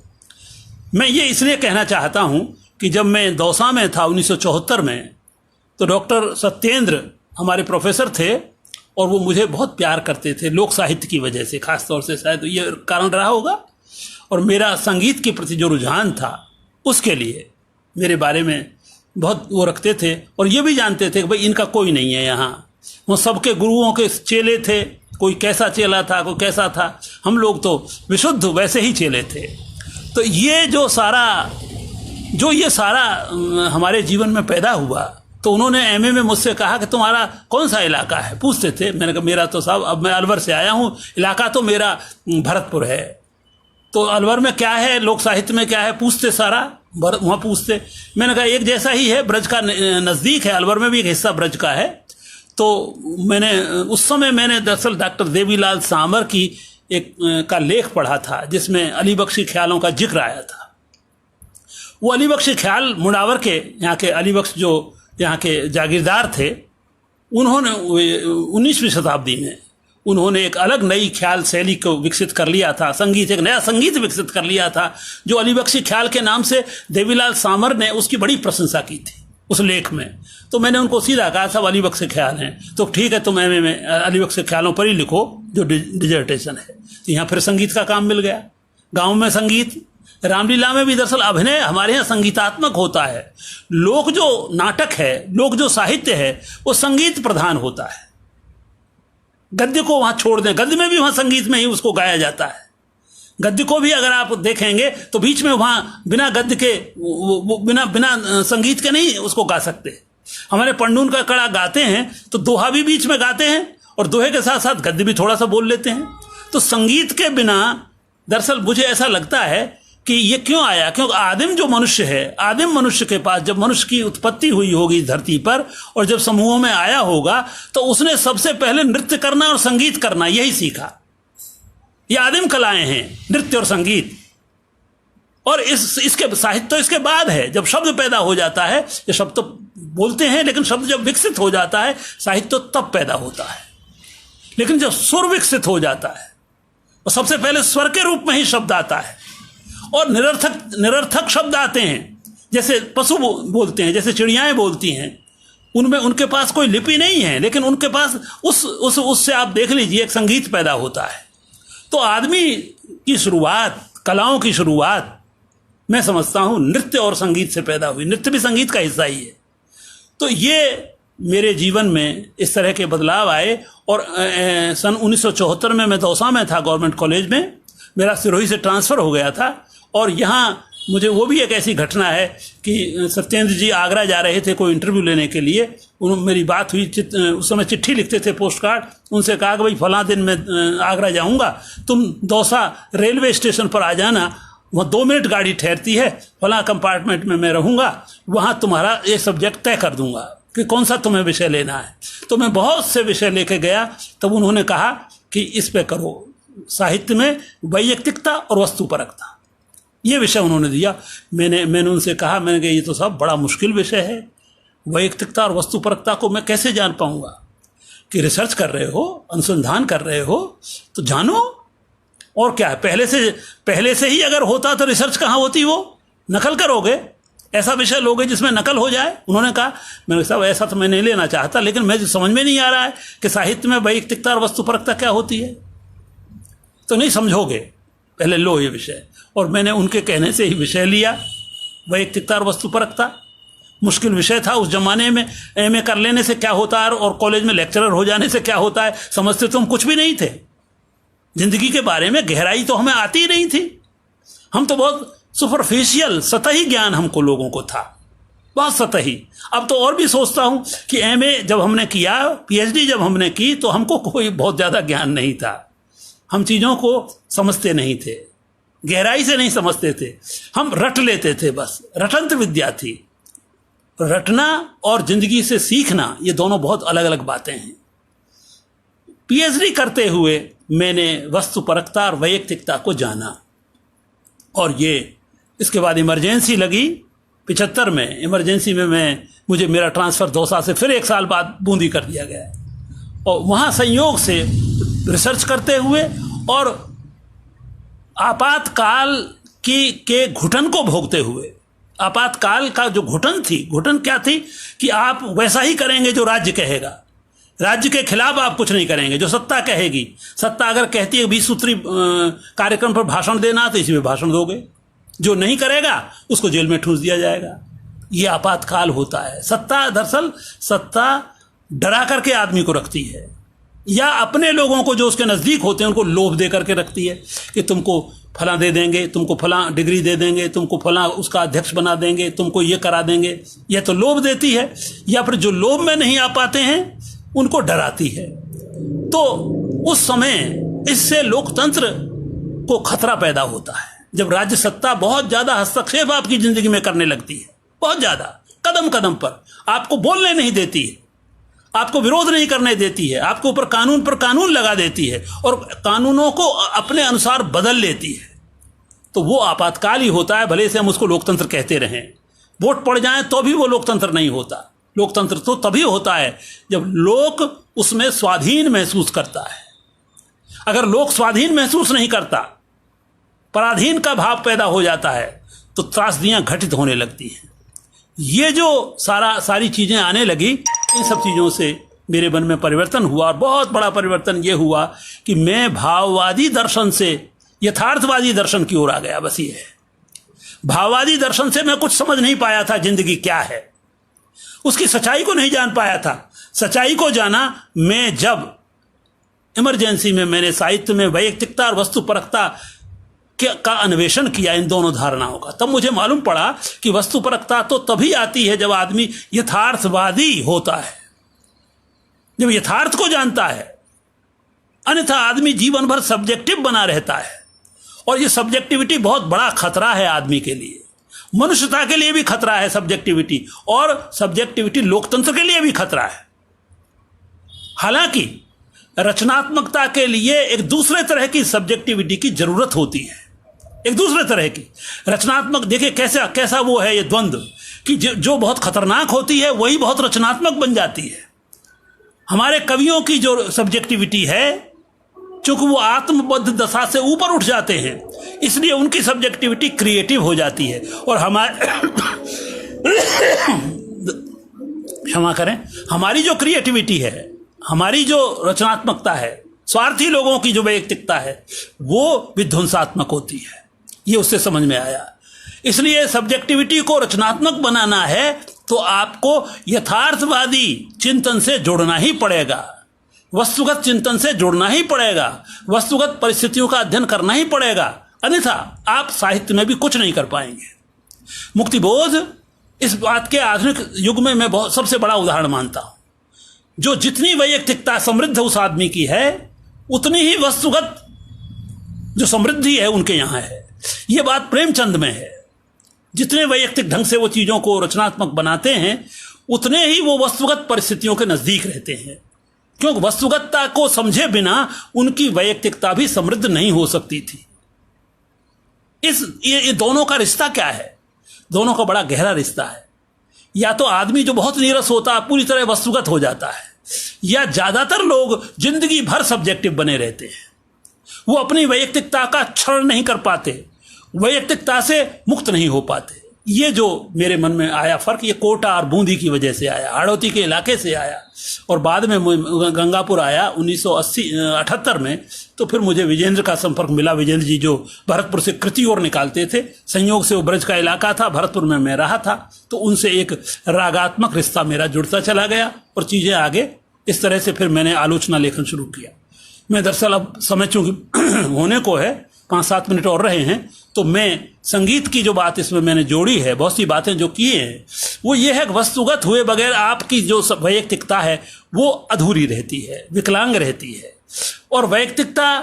मैं ये इसलिए कहना चाहता हूँ कि जब मैं दौसा में था 1974 में, तो डॉक्टर सत्येंद्र हमारे प्रोफेसर थे, और वो मुझे बहुत प्यार करते थे लोक साहित्य की वजह से, खासतौर से शायद ये कारण रहा होगा। और मेरा संगीत के प्रति जो रुझान था, उसके लिए मेरे बारे में बहुत वो रखते थे, और ये भी जानते थे कि भाई इनका कोई नहीं है यहाँ। वो सबके गुरुओं के चेले थे, कोई कैसा चेला था, कोई कैसा था, हम लोग तो विशुद्ध वैसे ही चेले थे। तो ये सारा हमारे जीवन में पैदा हुआ। तो उन्होंने एमए में मुझसे कहा कि तुम्हारा कौन सा इलाका है, पूछते थे। मैंने कहा मेरा तो साहब, अब मैं अलवर से आया हूँ, इलाका तो मेरा भरतपुर है। तो अलवर में क्या है, लोक साहित्य में क्या है, पूछते सारा, वहाँ पूछते। मैंने कहा एक जैसा ही है, ब्रज का नज़दीक है, अलवर में भी एक हिस्सा ब्रज का है। तो उस समय मैंने दरअसल डॉक्टर देवीलाल सामर की का लेख पढ़ा था, जिसमें अली बख्शी ख्यालों का जिक्र आया था। वो अली बख्शी ख्याल मुड़ावर के, यहाँ के अली बख्श जो यहाँ के जागीरदार थे, उन्होंने 19वीं शताब्दी में उन्होंने एक अलग नई ख्याल शैली को विकसित कर लिया था, एक नया संगीत विकसित कर लिया था, जो अली बख्शी ख्याल के नाम से देवीलाल सामर ने उसकी बड़ी प्रशंसा की थी उस लेख में। तो मैंने उनको सीधा कहा, सब अली बख्शी ख्याल हैं, तो ठीक है तुम एमए में अली बख्शी ख्यालों पर ही लिखो जो डिजर्टेशन है। तो यहाँ फिर संगीत का काम मिल गया, गाँव में संगीत। रामलीला में भी दरअसल अभिनय हमारे यहाँ संगीतात्मक होता है। लोक जो नाटक है, लोक जो साहित्य है, वो संगीत प्रधान होता है। गद्य को वहाँ छोड़ दें, गद्य में भी वहाँ संगीत में ही उसको गाया जाता है। गद्य को भी अगर आप देखेंगे तो बीच में वहाँ बिना गद्य के बिना संगीत के नहीं उसको गा सकते। हमारे पंडून का कड़ा गाते हैं तो दोहा भी बीच में गाते हैं और दोहे के साथ साथ गद्य भी थोड़ा सा बोल लेते हैं। तो संगीत के बिना दरअसल मुझे ऐसा लगता है कि ये क्यों आया, क्योंकि आदिम जो मनुष्य है, आदिम मनुष्य के पास जब मनुष्य की उत्पत्ति हुई होगी धरती पर और जब समूहों में आया होगा तो उसने सबसे पहले नृत्य करना और संगीत करना यही सीखा। ये आदिम कलाएं हैं, नृत्य और संगीत। और इसके साहित्य तो इसके बाद है, जब शब्द पैदा हो जाता है। ये शब्द तो बोलते हैं लेकिन शब्द जब विकसित हो जाता है साहित्य तो तब पैदा होता है। लेकिन जब सुर विकसित हो जाता है और सबसे पहले स्वर के रूप में ही शब्द आता है और निरर्थक शब्द आते हैं, जैसे पशु बोलते हैं, जैसे चिड़ियाएं बोलती हैं, उनमें उनके पास कोई लिपि नहीं है लेकिन उनके पास उससे आप देख लीजिए एक संगीत पैदा होता है। तो आदमी की शुरुआत, कलाओं की शुरुआत मैं समझता हूं नृत्य और संगीत से पैदा हुई। नृत्य भी संगीत का हिस्सा ही है। तो ये मेरे जीवन में इस तरह के बदलाव आए। और सन 1974 में मैं दौसा में था, गवर्नमेंट कॉलेज में। मेरा सिरोही से ट्रांसफ़र हो गया था और यहाँ मुझे वो भी एक ऐसी घटना है कि सत्येंद्र जी आगरा जा रहे थे कोई इंटरव्यू लेने के लिए। मेरी बात हुई, उस समय चिट्ठी लिखते थे, पोस्ट कार्ड। उनसे कहा कि भाई फलां दिन मैं आगरा जाऊँगा, तुम दौसा रेलवे स्टेशन पर आ जाना, वहाँ 2 मिनट गाड़ी ठहरती है, फलां कंपार्टमेंट में मैं रहूँगा, वहाँ तुम्हारा ये सब्जेक्ट तय कर दूँगा कि कौन सा तुम्हें विषय लेना है। तो मैं बहुत से विषय लेके गया। तब उन्होंने कहा कि इस पे करो, साहित्य में वैयक्तिकता और वस्तुपरकता, ये विषय उन्होंने दिया। मैंने उनसे कहा, मैंने कहा ये तो सब बड़ा मुश्किल विषय है, वैयक्तिकता और वस्तुपरकता को मैं कैसे जान पाऊँगा। कि रिसर्च कर रहे हो, अनुसंधान कर रहे हो तो जानो। और क्या है, पहले से ही अगर होता तो रिसर्च कहाँ होती, वो नकल करोगे, ऐसा विषय लोगे जिसमें नकल हो जाए। उन्होंने कहा, मैंने कहा साहब ऐसा तो मैं नहीं लेना चाहता, लेकिन मुझे समझ में नहीं आ रहा है कि साहित्य में वैयक्तिकता और वस्तुपरकता क्या होती है। तो नहीं समझोगे, पहले लो ये विषय। और मैंने उनके कहने से ही विषय लिया, वैयक्तिकता और वस्तुपरकता। मुश्किल विषय था उस जमाने में। एमए कर लेने से क्या होता है और कॉलेज में लेक्चरर हो जाने से क्या होता है, समझते तो हम कुछ भी नहीं थे। जिंदगी के बारे में गहराई तो हमें आती ही नहीं थी। हम तो बहुत सुपरफिशियल, सतही ज्ञान हमको लोगों को था, बहुत सतही। अब तो और भी सोचता हूं कि एमए जब हमने किया, पीएचडी जब हमने की, तो हमको कोई बहुत ज़्यादा ज्ञान नहीं था। हम चीज़ों को समझते नहीं थे, गहराई से नहीं समझते थे, हम रट लेते थे, बस रटंत्र विद्या थी। रटना और जिंदगी से सीखना ये दोनों बहुत अलग अलग बातें हैं। पीएचडी करते हुए मैंने वस्तुपरकता और वैयक्तिकता को जाना। और ये इसके बाद इमरजेंसी लगी 75 में। इमरजेंसी में मुझे मेरा ट्रांसफ़र दौसा से फिर 1 साल बाद बूंदी कर दिया गया। और वहाँ संयोग से रिसर्च करते हुए और आपातकाल के घुटन को भोगते हुए, आपातकाल का जो घुटन थी, घुटन क्या थी कि आप वैसा ही करेंगे जो राज्य कहेगा, राज्य के खिलाफ आप कुछ नहीं करेंगे। जो सत्ता कहेगी, सत्ता अगर कहती है 20 सूत्री कार्यक्रम पर भाषण देना तो इसी में भाषण दोगे, जो नहीं करेगा उसको जेल में ठूंस दिया जाएगा। ये आपातकाल होता है। सत्ता दरअसल सत्ता डरा करके आदमी को रखती है, या अपने लोगों को जो उसके नज़दीक होते हैं उनको लोभ दे करके रखती है कि तुमको फलां दे देंगे, तुमको फलां डिग्री दे देंगे, तुमको फलां उसका अध्यक्ष बना देंगे, तुमको ये करा देंगे। यह तो लोभ देती है। या फिर जो लोभ में नहीं आ पाते हैं उनको डराती है। तो उस समय इससे लोकतंत्र को खतरा पैदा होता है, जब राज्य सत्ता बहुत ज़्यादा हस्तक्षेप आपकी ज़िंदगी में करने लगती है, बहुत ज़्यादा, कदम कदम पर आपको बोलने नहीं देती है, आपको विरोध नहीं करने देती है, आपके ऊपर कानून पर कानून लगा देती है और कानूनों को अपने अनुसार बदल लेती है। तो वो आपातकाल ही होता है, भले से हम उसको लोकतंत्र कहते रहें। वोट पड़ जाए तो भी वो लोकतंत्र नहीं होता। लोकतंत्र तो तभी होता है जब लोग उसमें स्वाधीन महसूस करता है। अगर लोग स्वाधीन महसूस नहीं करता, पराधीन का भाव पैदा हो जाता है, तो त्रासदियां घटित होने लगती हैं। ये जो सारी चीज़ें आने लगी, इन सब चीज़ों से मेरे मन में परिवर्तन हुआ। और बहुत बड़ा परिवर्तन ये हुआ कि मैं भाववादी दर्शन से यथार्थवादी दर्शन की ओर आ गया। बस ये है। भाववादी दर्शन से मैं कुछ समझ नहीं पाया था, जिंदगी क्या है, उसकी सच्चाई को नहीं जान पाया था। सच्चाई को जाना मैं जब इमरजेंसी में मैंने साहित्य में वैयक्तिकता और वस्तुपरकता का अन्वेषण किया इन दोनों धारणाओं का, तब मुझे मालूम पड़ा कि वस्तुपरकता तो तभी आती है जब आदमी यथार्थवादी होता है, जब यथार्थ को जानता है। अन्यथा आदमी जीवन भर सब्जेक्टिव बना रहता है, और ये सब्जेक्टिविटी बहुत बड़ा खतरा है आदमी के लिए, मनुष्यता के लिए भी खतरा है सब्जेक्टिविटी, और सब्जेक्टिविटी लोकतंत्र के लिए भी खतरा है। हालांकि रचनात्मकता के लिए एक दूसरे तरह की सब्जेक्टिविटी की जरूरत होती है, एक दूसरे तरह की रचनात्मक। देखिए कैसा वो है ये द्वंद्व कि जो बहुत खतरनाक होती है वही बहुत रचनात्मक बन जाती है। हमारे कवियों की जो सब्जेक्टिविटी है, चूंकि वो आत्मबद्ध दशा से ऊपर उठ जाते हैं, इसलिए उनकी सब्जेक्टिविटी क्रिएटिव हो जाती है। और हमारे क्षमा करें, हमारी जो क्रिएटिविटी है, हमारी जो रचनात्मकता है, स्वार्थी लोगों की जो वैयक्तिकता है, वो विध्वंसात्मक होती है। ये उससे समझ में आया। इसलिए सब्जेक्टिविटी को रचनात्मक बनाना है तो आपको यथार्थवादी चिंतन से जोड़ना ही पड़ेगा, वस्तुगत चिंतन से जोड़ना ही पड़ेगा, वस्तुगत परिस्थितियों का अध्ययन करना ही पड़ेगा, अन्यथा आप साहित्य में भी कुछ नहीं कर पाएंगे। मुक्तिबोध इस बात के आधुनिक युग में मैं बहुत सबसे बड़ा उदाहरण मानता हूं। जो जितनी वैयक्तिकता समृद्ध उस आदमी की है, उतनी ही वस्तुगत जो समृद्धि है उनके यहां है। यह बात प्रेमचंद में है। जितने वैयक्तिक ढंग से वो चीजों को रचनात्मक बनाते हैं, उतने ही वो वस्तुगत परिस्थितियों के नजदीक रहते हैं, क्योंकि वस्तुगतता को समझे बिना उनकी वैयक्तिकता भी समृद्ध नहीं हो सकती थी। ये दोनों का रिश्ता क्या है? दोनों का बड़ा गहरा रिश्ता है। या तो आदमी जो बहुत नीरस होता है पूरी तरह वस्तुगत हो जाता है, या ज्यादातर लोग जिंदगी भर सब्जेक्टिव बने रहते हैं। वो अपनी वैयक्तिकता का क्षरण नहीं कर पाते, वैयक्तिकता से मुक्त नहीं हो पाते। ये जो मेरे मन में आया फर्क, ये कोटा और बूंदी की वजह से आया, हाड़ौती के इलाके से आया, और बाद में गंगापुर आया 1978 में। तो फिर मुझे विजेंद्र का संपर्क मिला। विजेंद्र जी जो भरतपुर से कृति और निकालते थे, संयोग से वो ब्रज का इलाका था, भरतपुर में मैं रहा था, तो उनसे एक रागात्मक रिश्ता मेरा जुड़ता चला गया, और चीज़ें आगे इस तरह से फिर मैंने आलोचना लेखन शुरू किया। मैं दरअसल अब समय चूंकि होने को है, 5-7 मिनट और रहे हैं, तो मैं संगीत की जो बात इसमें मैंने जोड़ी है, बहुत सी बातें जो की हैं, वो ये है कि वस्तुगत हुए बगैर आपकी जो वैयक्तिकता है वो अधूरी रहती है, विकलांग रहती है। और वैयक्तिकता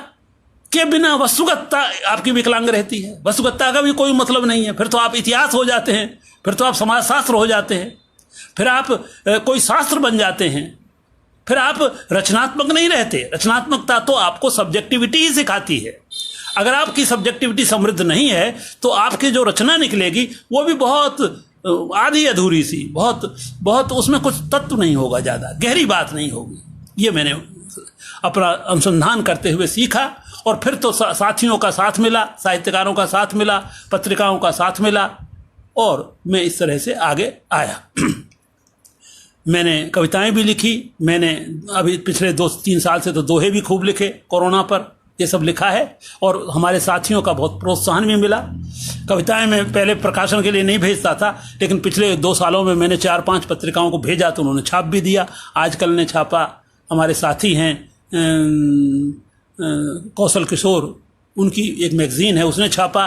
के बिना वस्तुगतता आपकी विकलांग रहती है। वस्तुगतता का भी कोई मतलब नहीं है। फिर तो आप इतिहास हो जाते हैं, फिर तो आप समाजशास्त्र हो जाते हैं, फिर आप कोई शास्त्र बन जाते हैं, फिर आप रचनात्मक नहीं रहते। रचनात्मकता तो आपको सब्जेक्टिविटी ही सिखाती है। अगर आपकी सब्जेक्टिविटी समृद्ध नहीं है तो आपकी जो रचना निकलेगी वो भी बहुत आधी अधूरी सी, बहुत उसमें कुछ तत्व नहीं होगा, ज़्यादा गहरी बात नहीं होगी। ये मैंने अपना अनुसंधान करते हुए सीखा, और फिर तो साथियों का साथ मिला, साहित्यकारों का साथ मिला, पत्रिकाओं का साथ मिला, और मैं इस तरह से आगे आया। मैंने कविताएं भी लिखी। मैंने अभी पिछले 2-3 साल से तो दोहे भी खूब लिखे, कोरोना पर ये सब लिखा है, और हमारे साथियों का बहुत प्रोत्साहन भी मिला। कविताएं मैं पहले प्रकाशन के लिए नहीं भेजता था, लेकिन पिछले 2 सालों में मैंने 4-5 पत्रिकाओं को भेजा, तो उन्होंने छाप भी दिया। आजकल ने छापा, हमारे साथी हैं कौशल किशोर, उनकी एक मैगजीन है, उसने छापा,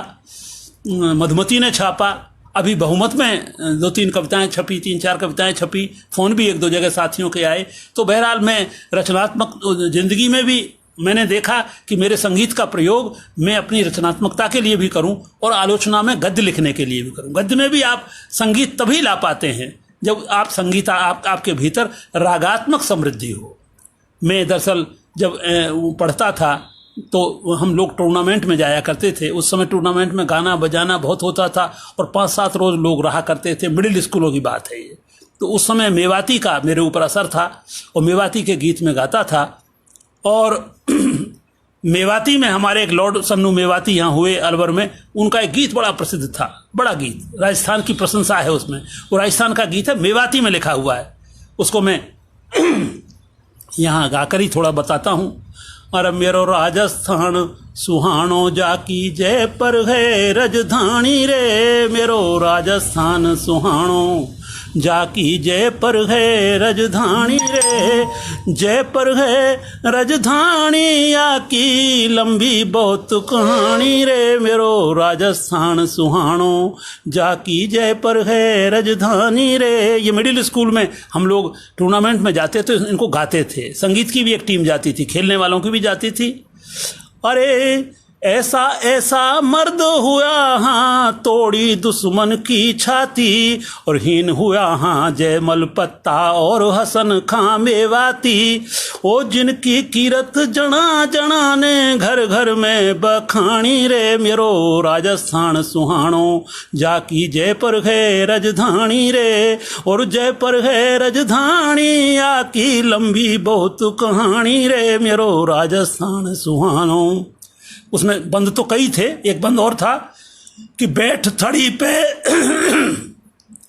मधुमती ने छापा। अभी बहुमत में 2-3 कविताएं छपी, 3-4 कविताएं छपी, फ़ोन भी 1-2 जगह साथियों के आए। तो बहरहाल मैं रचनात्मक जिंदगी में भी मैंने देखा कि मेरे संगीत का प्रयोग मैं अपनी रचनात्मकता के लिए भी करूं, और आलोचना में गद्य लिखने के लिए भी करूं। गद्य में भी आप संगीत तभी ला पाते हैं जब आप संगीत आपके भीतर रागात्मक समृद्धि हो। मैं दरअसल जब पढ़ता था तो हम लोग टूर्नामेंट में जाया करते थे। उस समय टूर्नामेंट में गाना बजाना बहुत होता था, और 5-7 रोज लोग रहा करते थे। मिडिल स्कूलों की बात है ये। तो उस समय मेवाती का मेरे ऊपर असर था, और मेवाती के गीत में गाता था। और मेवाती में हमारे एक लॉर्ड सन्नू मेवाती यहाँ हुए अलवर में, उनका एक गीत बड़ा प्रसिद्ध था, बड़ा गीत, राजस्थान की प्रशंसा है उसमें। वो राजस्थान का गीत है, मेवाती में लिखा हुआ है। उसको मैं यहाँ गाकर ही थोड़ा बताता हूँ। अरे मेरो राजस्थान सुहानो जाकी जय पर है रजधानी रे, मेरो राजस्थान सुहानो जाकी जय पर है रजधानी रे, जय पर है रजधानी आकी लंबी बहुत कहानी रे, मेरो राजस्थान सुहानो जाकी जय पर है रजधानी रे। ये मिडिल स्कूल में हम लोग टूर्नामेंट में जाते थे, इनको गाते थे। संगीत की भी एक टीम जाती थी, खेलने वालों की भी जाती थी। अरे ऐसा ऐसा मर्द हुआ हाँ, तोड़ी दुश्मन की छाती, और हीन हुआ हाँ जयमल पत्ता और हसन खां मेवाती। ओ जिनकी कीरत जना जना ने घर घर में बखानी रे, मेरो राजस्थान सुहानो जाकी जय पर है रजधानी रे, और जय पर है रजधानी आकी लंबी बहुत कहानी रे, मेरो राजस्थान सुहानो। उसमें बंद तो कई थे, एक बंद और था कि बैठ थड़ी पे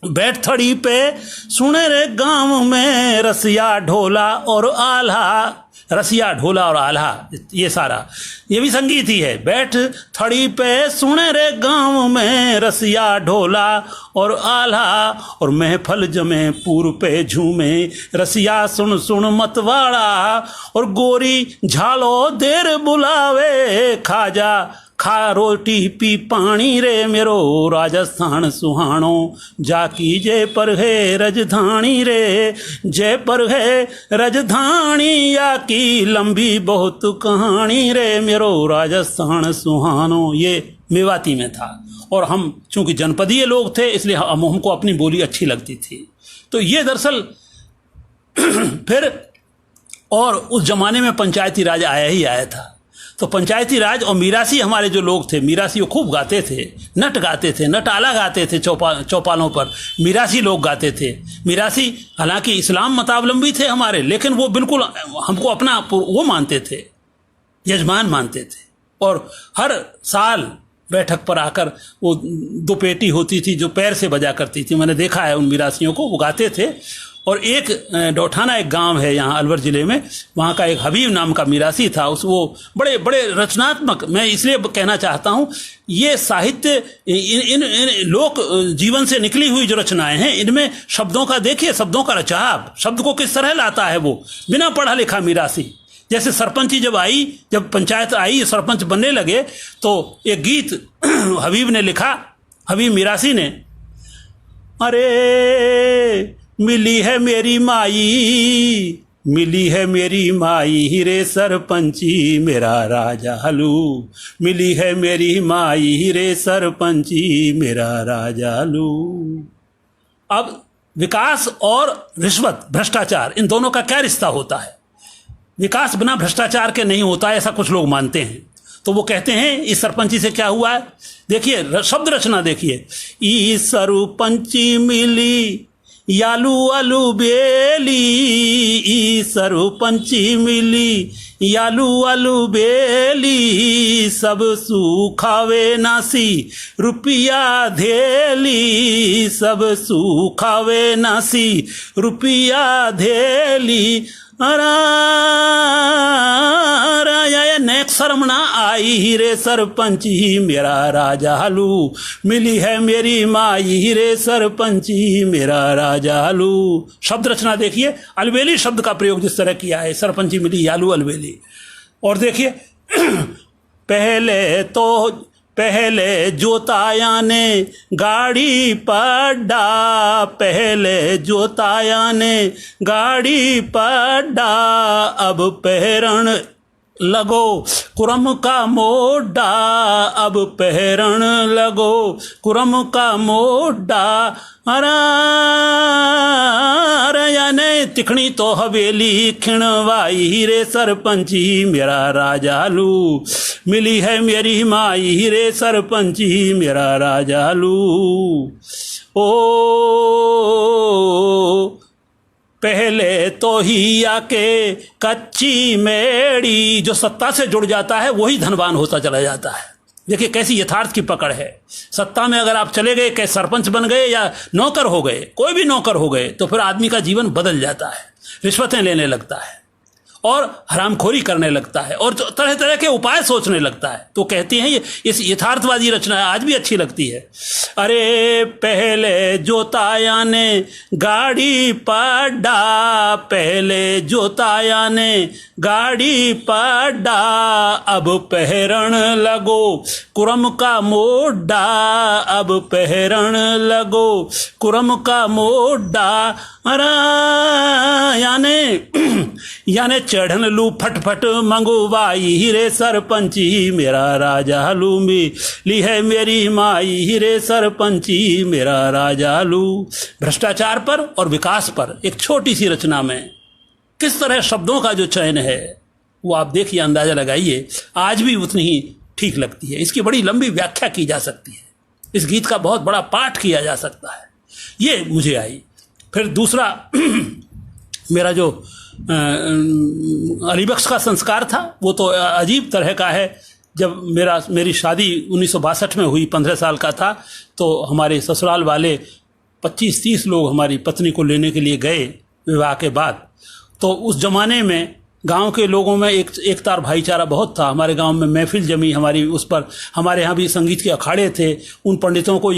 बैठ थड़ी पे सुने रे गांव में रसिया ढोला और आल्हा, रसिया ढोला और आल्हा, ये सारा ये भी संगीत ही है। बैठ थड़ी पे सुने रे गांव में रसिया ढोला और आल्हा, और महफल जमे पूर पे झूमे रसिया सुन सुन मतवाड़ा, और गोरी झालो देर बुलावे खाजा खा रोटी पी पानी रे, मेरो राजस्थान सुहानो जाकी जय पर है रजधानी रे, जय पर है रजधानी आकी लंबी बहुत कहानी रे, मेरो राजस्थान सुहानो। ये मेवाती में था, और हम चूंकि जनपदीय लोग थे इसलिए हमको अपनी बोली अच्छी लगती थी। तो ये दरअसल फिर और उस जमाने में पंचायती राज आया ही आया था। तो पंचायती राज और मीरासी हमारे जो लोग थे, मीरासी वो खूब गाते थे, नट गाते थे, नटाला गाते थे चौपालों पर, मीरासी लोग गाते थे। मीरासी हालांकि इस्लाम मतावलंबी थे हमारे, लेकिन वो बिल्कुल हमको अपना वो मानते थे, यजमान मानते थे। और हर साल बैठक पर आकर वो दो पेटी होती थी जो पैर से बजा करती थी, मैंने देखा है उन मीरासियों को, वो गाते थे। और एक डोठाना एक गांव है यहाँ अलवर जिले में, वहाँ का एक हबीब नाम का मीरासी था। वो बड़े बड़े रचनात्मक, मैं इसलिए कहना चाहता हूँ, ये साहित्य इन लोक जीवन से निकली हुई जो रचनाएं हैं, इनमें शब्दों का देखिए, शब्दों का रचाव, शब्द को किस तरह लाता है वो, बिना पढ़ा लिखा मीरासी। जैसे सरपंची जब पंचायत आई, सरपंच बनने लगे, तो एक गीत हबीब ने लिखा, हबीब मीरासी ने, अरे मिली है मेरी माई, मिली है मेरी माई रे सरपंची मेरा राजा हलू, मिली है मेरी माई रे सरपंची मेरा राजा हलू। अब विकास और रिश्वत, भ्रष्टाचार, इन दोनों का क्या रिश्ता होता है? विकास बिना भ्रष्टाचार के नहीं होता है, ऐसा कुछ लोग मानते हैं। तो वो कहते हैं इस सरपंची से क्या हुआ है, देखिए शब्द रचना देखिए, ई सरपंची मिली यालू आलू बेली, ई सरपंची मिली यालू आलू बेली, सब सुखावे नासी रुपया धेली, सब सुखावे नासी रुपया धेली। नेक शर्म ना आई रे सरपंची मेरा राजा हलू, मिली है मेरी माई रे सरपंची मेरा राजा हलू। शब्द रचना देखिए, अलबेली शब्द का प्रयोग जिस तरह किया है, सरपंची मिली यालू अलबेली। और देखिए पहले जोताया ने गाड़ी पड्डा, पहले जोताया ने गाड़ी पड्डा, अब पहरण लगो कुरम का मोडा, अब पहरण लगो कुरम का मोडा। अरे याने तिखणी तो हवेली खिणवाई रे सरपंची मेरा राजालू, मिली है मेरी माई रे सरपंची मेरा राजालू। ओ पहले तो ही आके कच्ची मेड़ी, जो सत्ता से जुड़ जाता है वही धनवान होता चला जाता है। देखिए कैसी यथार्थ की पकड़ है। सत्ता में अगर आप चले गए, कैसे सरपंच बन गए या नौकर हो गए, कोई भी नौकर हो गए, तो फिर आदमी का जीवन बदल जाता है, रिश्वतें लेने लगता है। और हरामखोरी करने लगता है और तरह तरह के उपाय सोचने लगता है। तो कहती हैं ये इस यथार्थवादी रचना है, आज भी अच्छी लगती है। अरे पहले जोताया ने गाड़ी पड्डा, पहले जोताया ने गाड़ी पड्डा, अब पहरण लगो कुरम का मोड्डा, अब पहरण लगो कुरम का मोड्डा। याने चढ़न लू फटफट मंगवाई हीरे सरपंची, मेरा राजा लू मिली है मेरी माई, हीरे सरपंची मेरा राजा लू। भ्रष्टाचार पर और विकास पर एक छोटी सी रचना में किस तरह शब्दों का जो चयन है वो आप देखिए, अंदाजा लगाइए, आज भी उतनी ही ठीक लगती है। इसकी बड़ी लंबी व्याख्या की जा सकती है, इस गीत का बहुत बड़ा पाठ किया जा सकता है। ये मुझे आई। फिर दूसरा मेरा जो अली बख्श का संस्कार था वो तो अजीब तरह का है। जब मेरी शादी 1962 में हुई, 15 साल का था, तो हमारे ससुराल वाले 25-30 लोग हमारी पत्नी को लेने के लिए गए विवाह के बाद। तो उस जमाने में गांव के लोगों में एक तार भाईचारा बहुत था। हमारे गांव में महफिल जमी हमारी, उस पर हमारे यहाँ भी संगीत के अखाड़े थे। उन पंडितों को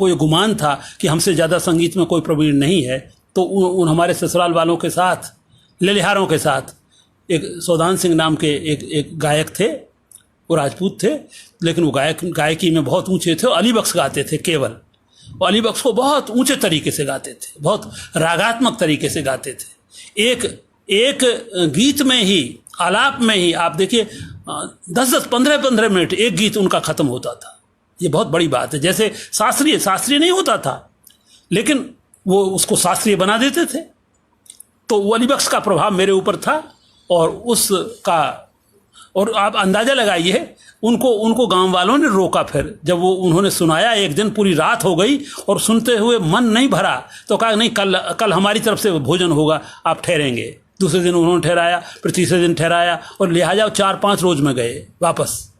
ये गुमान था कि हमसे ज़्यादा संगीत में कोई प्रवीण नहीं है। तो उन हमारे ससुराल वालों के साथ, ललिहारों के साथ, एक सौदान सिंह नाम के एक गायक थे, वो राजपूत थे, लेकिन वो गायकी में बहुत ऊंचे थे। अली बख्श गाते थे केवल, और अली बख्श को बहुत ऊंचे तरीके से गाते थे, बहुत रागात्मक तरीके से गाते थे। एक गीत में ही, आलाप में ही आप देखिए 10-10, 15-15 मिनट एक गीत उनका खत्म होता था। ये बहुत बड़ी बात है। जैसे शास्त्रीय नहीं होता था, लेकिन वो उसको शास्त्रीय बना देते थे। तो वो अली बख्श का प्रभाव मेरे ऊपर था, और आप अंदाजा लगाइए, उनको गांव वालों ने रोका। फिर जब उन्होंने सुनाया, एक दिन पूरी रात हो गई और सुनते हुए मन नहीं भरा, तो कहा नहीं, कल हमारी तरफ से भोजन होगा, आप ठहरेंगे। दूसरे दिन उन्होंने ठहराया, फिर तीसरे दिन ठहराया, और लिहाजा 4-5 रोज में गए वापस।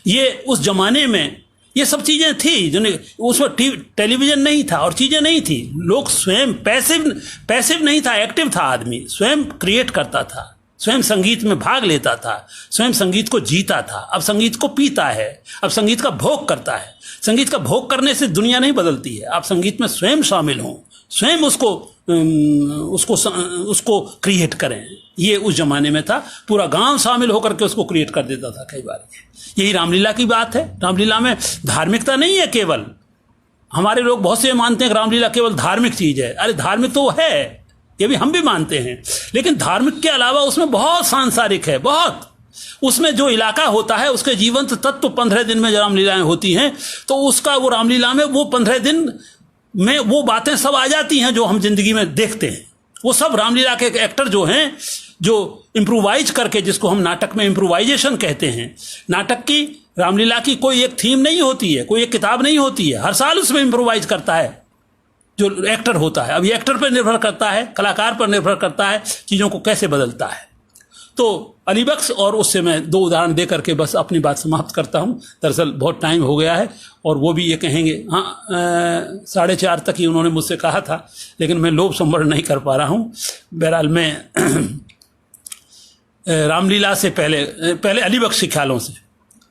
ये उस जमाने में ये सब चीज़ें थी, जो उस वक्त टेलीविज़न नहीं था और चीज़ें नहीं थी। लोग स्वयं पैसिव नहीं था, एक्टिव था। आदमी स्वयं क्रिएट करता था, स्वयं संगीत में भाग लेता था, स्वयं संगीत को जीता था। अब संगीत को पीता है, अब संगीत का भोग करता है। संगीत का भोग करने से दुनिया नहीं बदलती है। आप संगीत में स्वयं शामिल हों, स्वयं उसको क्रिएट करें। ये उस जमाने में था। पूरा गांव शामिल होकर के उसको क्रिएट कर देता था कई बार। यही रामलीला की बात है। रामलीला में धार्मिकता नहीं है केवल। हमारे लोग बहुत से मानते हैं कि रामलीला केवल धार्मिक चीज है। अरे धार्मिक तो है, ये भी हम भी मानते हैं, लेकिन धार्मिक के अलावा उसमें बहुत सांसारिक है। बहुत उसमें जो इलाका होता है, उसके जीवंत तत्व 15 दिन में रामलीलाएं होती हैं, तो उसका वो रामलीला में वो 15 दिन में वो बातें सब आ जाती हैं जो हम जिंदगी में देखते हैं। वो सब रामलीला के एक्टर जो हैं, जो इम्प्रोवाइज करके, जिसको हम नाटक में इम्प्रोवाइजेशन कहते हैं, नाटक की, रामलीला की कोई एक थीम नहीं होती है, कोई एक किताब नहीं होती है। हर साल उसमें इम्प्रोवाइज करता है जो एक्टर होता है। अब ये एक्टर पर निर्भर करता है, कलाकार पर निर्भर करता है, चीज़ों को कैसे बदलता है। तो अली बख्श, और उससे मैं 2 उदाहरण दे करके बस अपनी बात समाप्त करता हूँ। दरअसल बहुत टाइम हो गया है, और वो भी ये कहेंगे, हाँ 4:30 तक ही उन्होंने मुझसे कहा था, लेकिन मैं लोभ संवरण नहीं कर पा रहा हूँ। बहरहाल मैं रामलीला से पहले अली बख्श के ख्यालों से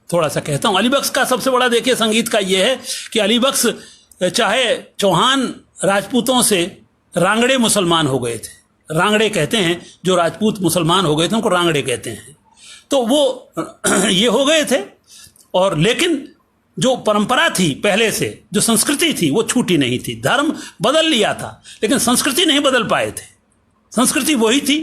थोड़ा सा कहता हूँ। अली बख्श का सबसे बड़ा देखिए संगीत का ये है कि अली बख्श चाहे चौहान राजपूतों से रांगड़े मुसलमान हो गए थे। रांगड़े कहते हैं, जो राजपूत मुसलमान हो गए थे उनको रांगड़े कहते हैं। तो वो ये हो गए थे, और लेकिन जो परंपरा थी पहले से, जो संस्कृति थी, वो छूटी नहीं थी। धर्म बदल लिया था, लेकिन संस्कृति नहीं बदल पाए थे। संस्कृति वही थी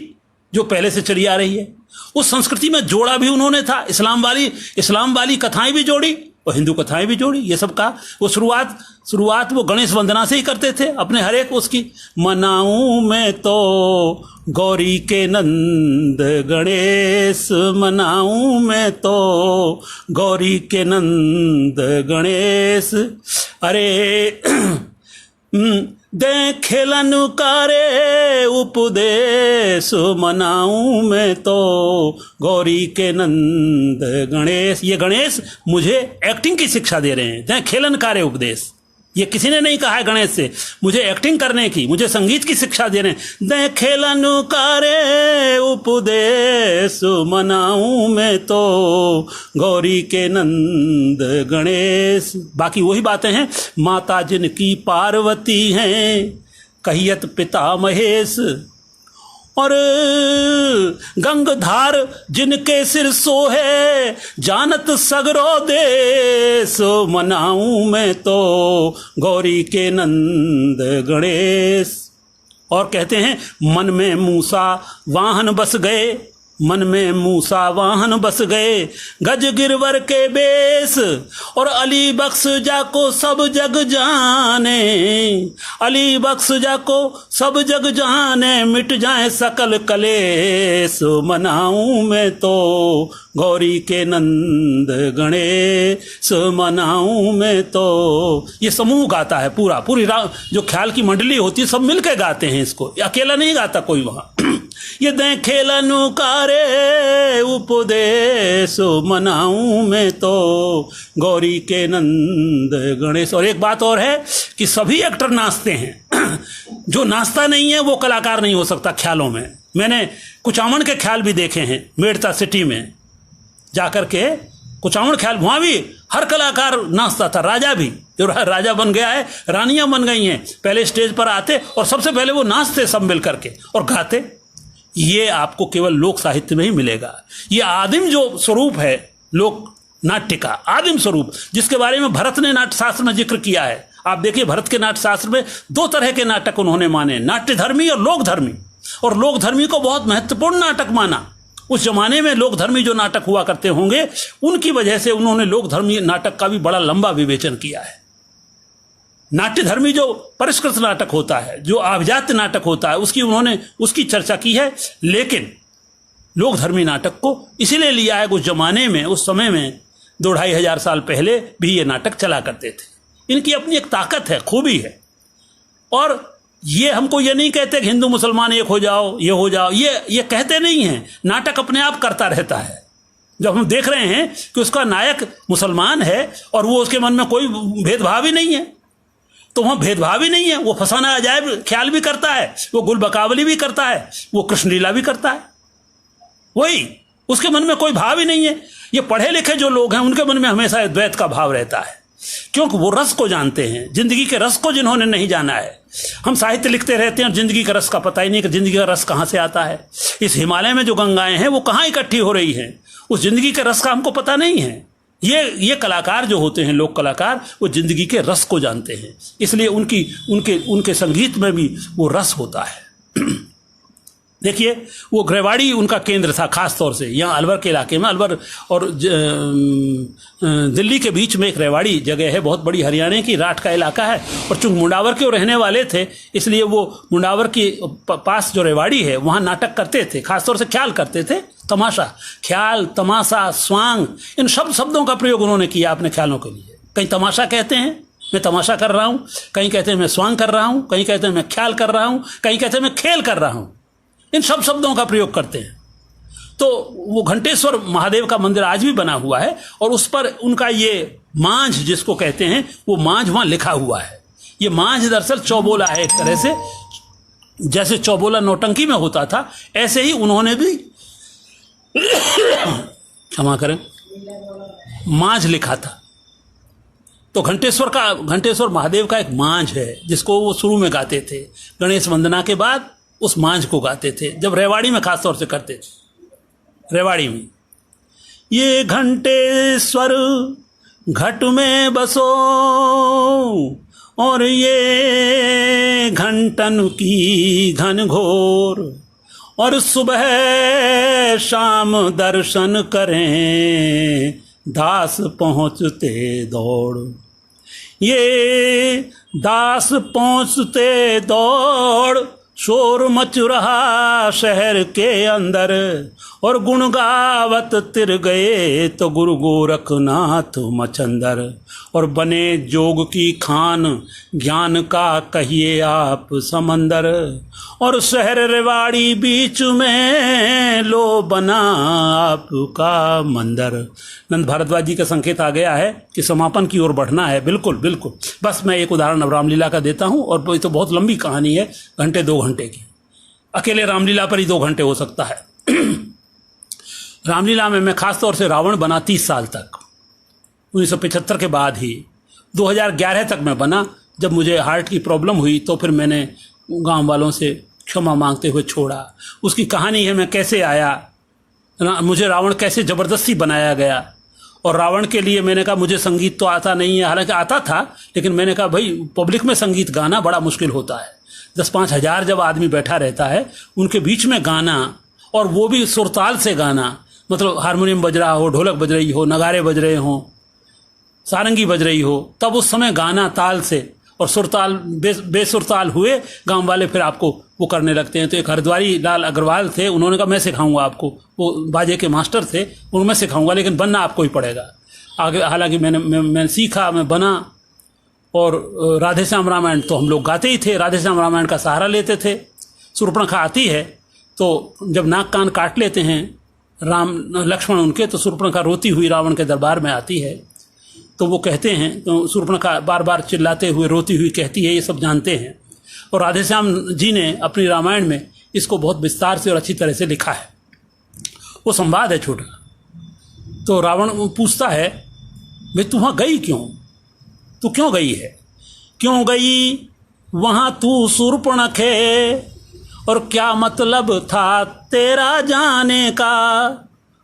जो पहले से चली आ रही है। उस संस्कृति में जोड़ा भी उन्होंने था, इस्लाम वाली कथाएं भी जोड़ी और हिंदू कथाएं भी जोड़ी। ये सब का वो शुरुआत वो गणेश वंदना से ही करते थे। अपने हर एक उसकी, मनाऊं मैं तो गौरी के नंद गणेश, मनाऊं मैं तो गौरी के नंद गणेश। अरे दे खेलन कारे उपदेश, मनाऊं मैं तो गौरी के नंद गणेश। ये गणेश मुझे एक्टिंग की शिक्षा दे रहे हैं। दे खेलन कारे उपदेश, ये किसी ने नहीं कहा है गणेश से। मुझे एक्टिंग करने की, मुझे संगीत की शिक्षा देने, दे खेलन कारे उपदेश मनाऊं मैं तो गौरी के नंद गणेश। बाकी वही बातें हैं, माता जिनकी पार्वती हैं, कहियत पिता महेश, और गंगधार जिनके सिर सोहे, जानत सगरो देश मनाऊं मैं तो गौरी के नंद गणेश। और कहते हैं, मन में मूसा वाहन बस गए, मन में मूसा वाहन बस गए, गज गिरवर के बेस, और अली बख्श जाको सब जग जाने, अली बख्श जाको सब जग जाने, मिट जाए सकल कलेस मनाऊं मैं तो गौरी के नंद गणेश मनाऊं मैं तो। ये समूह गाता है, पूरी जो ख्याल की मंडली होती है सब मिलकर गाते हैं इसको, अकेला नहीं गाता कोई वहां। ये दें खेलन कारे उपदेश मनाऊं मैं तो गौरी के नंद गणेश। और एक बात और है कि सभी एक्टर नाचते हैं, जो नाचता नहीं है वो कलाकार नहीं हो सकता ख्यालों में। मैंने कुचामन के ख्याल भी देखे हैं मेड़ता सिटी में जाकर के, कुचामन ख्याल वहां भी हर कलाकार नाचता था। राजा भी, जो राजा बन गया है, रानियां बन गई हैं, पहले स्टेज पर आते और सबसे पहले वो नाचते सब मिल करके और गाते। ये आपको केवल लोक साहित्य में ही मिलेगा। ये आदिम जो स्वरूप है लोक नाट्य का, आदिम स्वरूप, जिसके बारे में भरत ने नाट्य शास्त्र में जिक्र किया है। आप देखिए भरत के नाट्य शास्त्र में 2 तरह के नाटक उन्होंने माने, नाट्य धर्मी और लोक धर्मी। और लोक धर्मी को बहुत महत्वपूर्ण नाटक माना। उस जमाने में लोक धर्मी जो नाटक हुआ करते होंगे, उनकी वजह से उन्होंने लोक धर्मी नाटक का भी बड़ा लंबा विवेचन किया है। नाट्य धर्मी जो परिष्कृत नाटक होता है, जो अभिजात्य नाटक होता है, उन्होंने उसकी चर्चा की है। लेकिन लोक धर्मी नाटक को इसीलिए लिया है, उस जमाने में, उस समय में 2-2.5 हजार साल पहले भी ये नाटक चला करते थे। इनकी अपनी एक ताकत है, खूबी है। और ये हमको ये नहीं कहते कि हिंदू मुसलमान एक हो जाओ, ये हो जाओ, ये कहते नहीं हैं। नाटक अपने आप करता रहता है। जब हम देख रहे हैं कि उसका नायक मुसलमान है और वो उसके मन में कोई भेदभाव ही नहीं है, तो वहां भेदभाव ही नहीं है। वो फसाना अजायब ख्याल भी करता है, वो गुल बकावली भी करता है, वो कृष्णलीला भी करता है, वही उसके मन में कोई भाव ही नहीं है। ये पढ़े लिखे जो लोग हैं उनके मन में हमेशा द्वैत का भाव रहता है, क्योंकि वो रस को जानते हैं, जिंदगी के रस को जिन्होंने नहीं जाना है। हम साहित्य लिखते रहते हैं और जिंदगी का रस का पता ही नहीं कि जिंदगी का रस कहां से आता है। इस हिमालय में जो गंगाएं हैं वो कहां इकट्ठी हो रही हैं, उस जिंदगी के रस का हमको पता नहीं है। ये कलाकार जो होते हैं, लोक कलाकार, वो जिंदगी के रस को जानते हैं, इसलिए उनके संगीत में भी वो रस होता है। देखिए वो रेवाड़ी उनका केंद्र था, खास तौर से यहाँ अलवर के इलाके में। अलवर और दिल्ली के बीच में एक रेवाड़ी जगह है, बहुत बड़ी, हरियाणा की राठ का इलाका है। और चूंकि मुंडावर के रहने वाले थे, इसलिए वो मुंडावर के पास जो रेवाड़ी है वहाँ नाटक करते थे, खासतौर से ख्याल करते थे, तमाशा, ख्याल, तमाशा, स्वांग, इन सब शब्दों का प्रयोग उन्होंने किया अपने ख्यालों के लिए। कहीं तमाशा कहते हैं, मैं तमाशा कर रहा हूँ, कहीं कहते हैं मैं स्वांग कर रहा हूँ, कहीं कहते हैं मैं ख्याल कर रहा हूँ, कहीं कहते हैं मैं खेल कर रहा हूँ। इन सब शब्दों का प्रयोग करते हैं। तो वो घंटेश्वर महादेव का मंदिर आज भी बना हुआ है और उस पर उनका ये मांझ जिसको कहते हैं, वो मांझ वहां लिखा हुआ है। ये मांझ दरअसल चौबोला है, एक तरह से जैसे चौबोला नौटंकी में होता था, ऐसे ही उन्होंने भी क्षमा करें मांझ लिखा था। तो घंटेश्वर महादेव का एक मांझ है जिसको वो शुरू में गाते थे, गणेश वंदना के बाद उस मांझ को गाते थे, जब रेवाड़ी में खास तौर से करते थे। रेवाड़ी में ये घंटेश्वर घट में बसो और ये घंटन की घन घोर, और सुबह शाम दर्शन करें दास पहुँचते दौड़। ये दास पहुँचते दौड़ शोर मच रहा शहर के अंदर, और गुण गावत तिर गए तो गुरु गोरखनाथ मचंदर। और बने जोग की खान ज्ञान का कहिए आप समंदर, और शहर रेवाड़ी बीच में लो बना आपका मंदिर। नंद भारद्वाज जी का संकेत आ गया है कि समापन की ओर बढ़ना है। बिल्कुल बिल्कुल। बस मैं एक उदाहरण अब रामलीला का देता हूँ, और ये तो बहुत लंबी कहानी है, घंटे 2 घंटे की। अकेले रामलीला पर ही 2 घंटे हो सकता है। रामलीला में मैं खास तौर से रावण बना 30 साल तक, 1975 के बाद ही 2011 तक मैं बना। जब मुझे हार्ट की प्रॉब्लम हुई तो फिर मैंने गांव वालों से क्षमा मांगते हुए छोड़ा। उसकी कहानी है मैं कैसे आया, मुझे रावण कैसे ज़बरदस्ती बनाया गया। और रावण के लिए मैंने कहा मुझे संगीत तो आता नहीं है, हालांकि आता था, लेकिन मैंने कहा भाई पब्लिक में संगीत गाना बड़ा मुश्किल होता है। 10-5 हज़ार जब आदमी बैठा रहता है उनके बीच में गाना, और वो भी सुरताल से गाना, मतलब हारमोनियम बज रहा हो, ढोलक बज रही हो, नगारे बज रहे हों, सारंगी बज रही हो, तब उस समय गाना ताल से, और सुरताल बेसुरताल हुए गांव वाले फिर आपको वो करने लगते हैं। तो एक हरिद्वारी लाल अग्रवाल थे, उन्होंने कहा मैं सिखाऊंगा आपको, वो बाजे के मास्टर थे, उन्हें मैं सिखाऊंगा, लेकिन बनना आपको ही पड़ेगा। आगे हालांकि मैंने सीखा, मैं बना। और राधे श्याम रामायण तो हम लोग गाते ही थे, राधे श्याम रामायण का सहारा लेते थे। शूर्पणखा आती है तो जब नाक कान काट लेते हैं राम लक्ष्मण उनके, तो शूर्पणखा रोती हुई रावण के दरबार में आती है। तो वो कहते हैं, तो शूर्पणखा बार बार चिल्लाते हुए रोती हुई कहती है, ये सब जानते हैं। और राधेश्याम जी ने अपनी रामायण में इसको बहुत विस्तार से और अच्छी तरह से लिखा है। वो संवाद है छोटा। तो रावण पूछता है भाई तू वहाँ गई क्यों, तू क्यों गई है, क्यों गई वहाँ तू शूर्पणखे, और क्या मतलब था तेरा जाने का,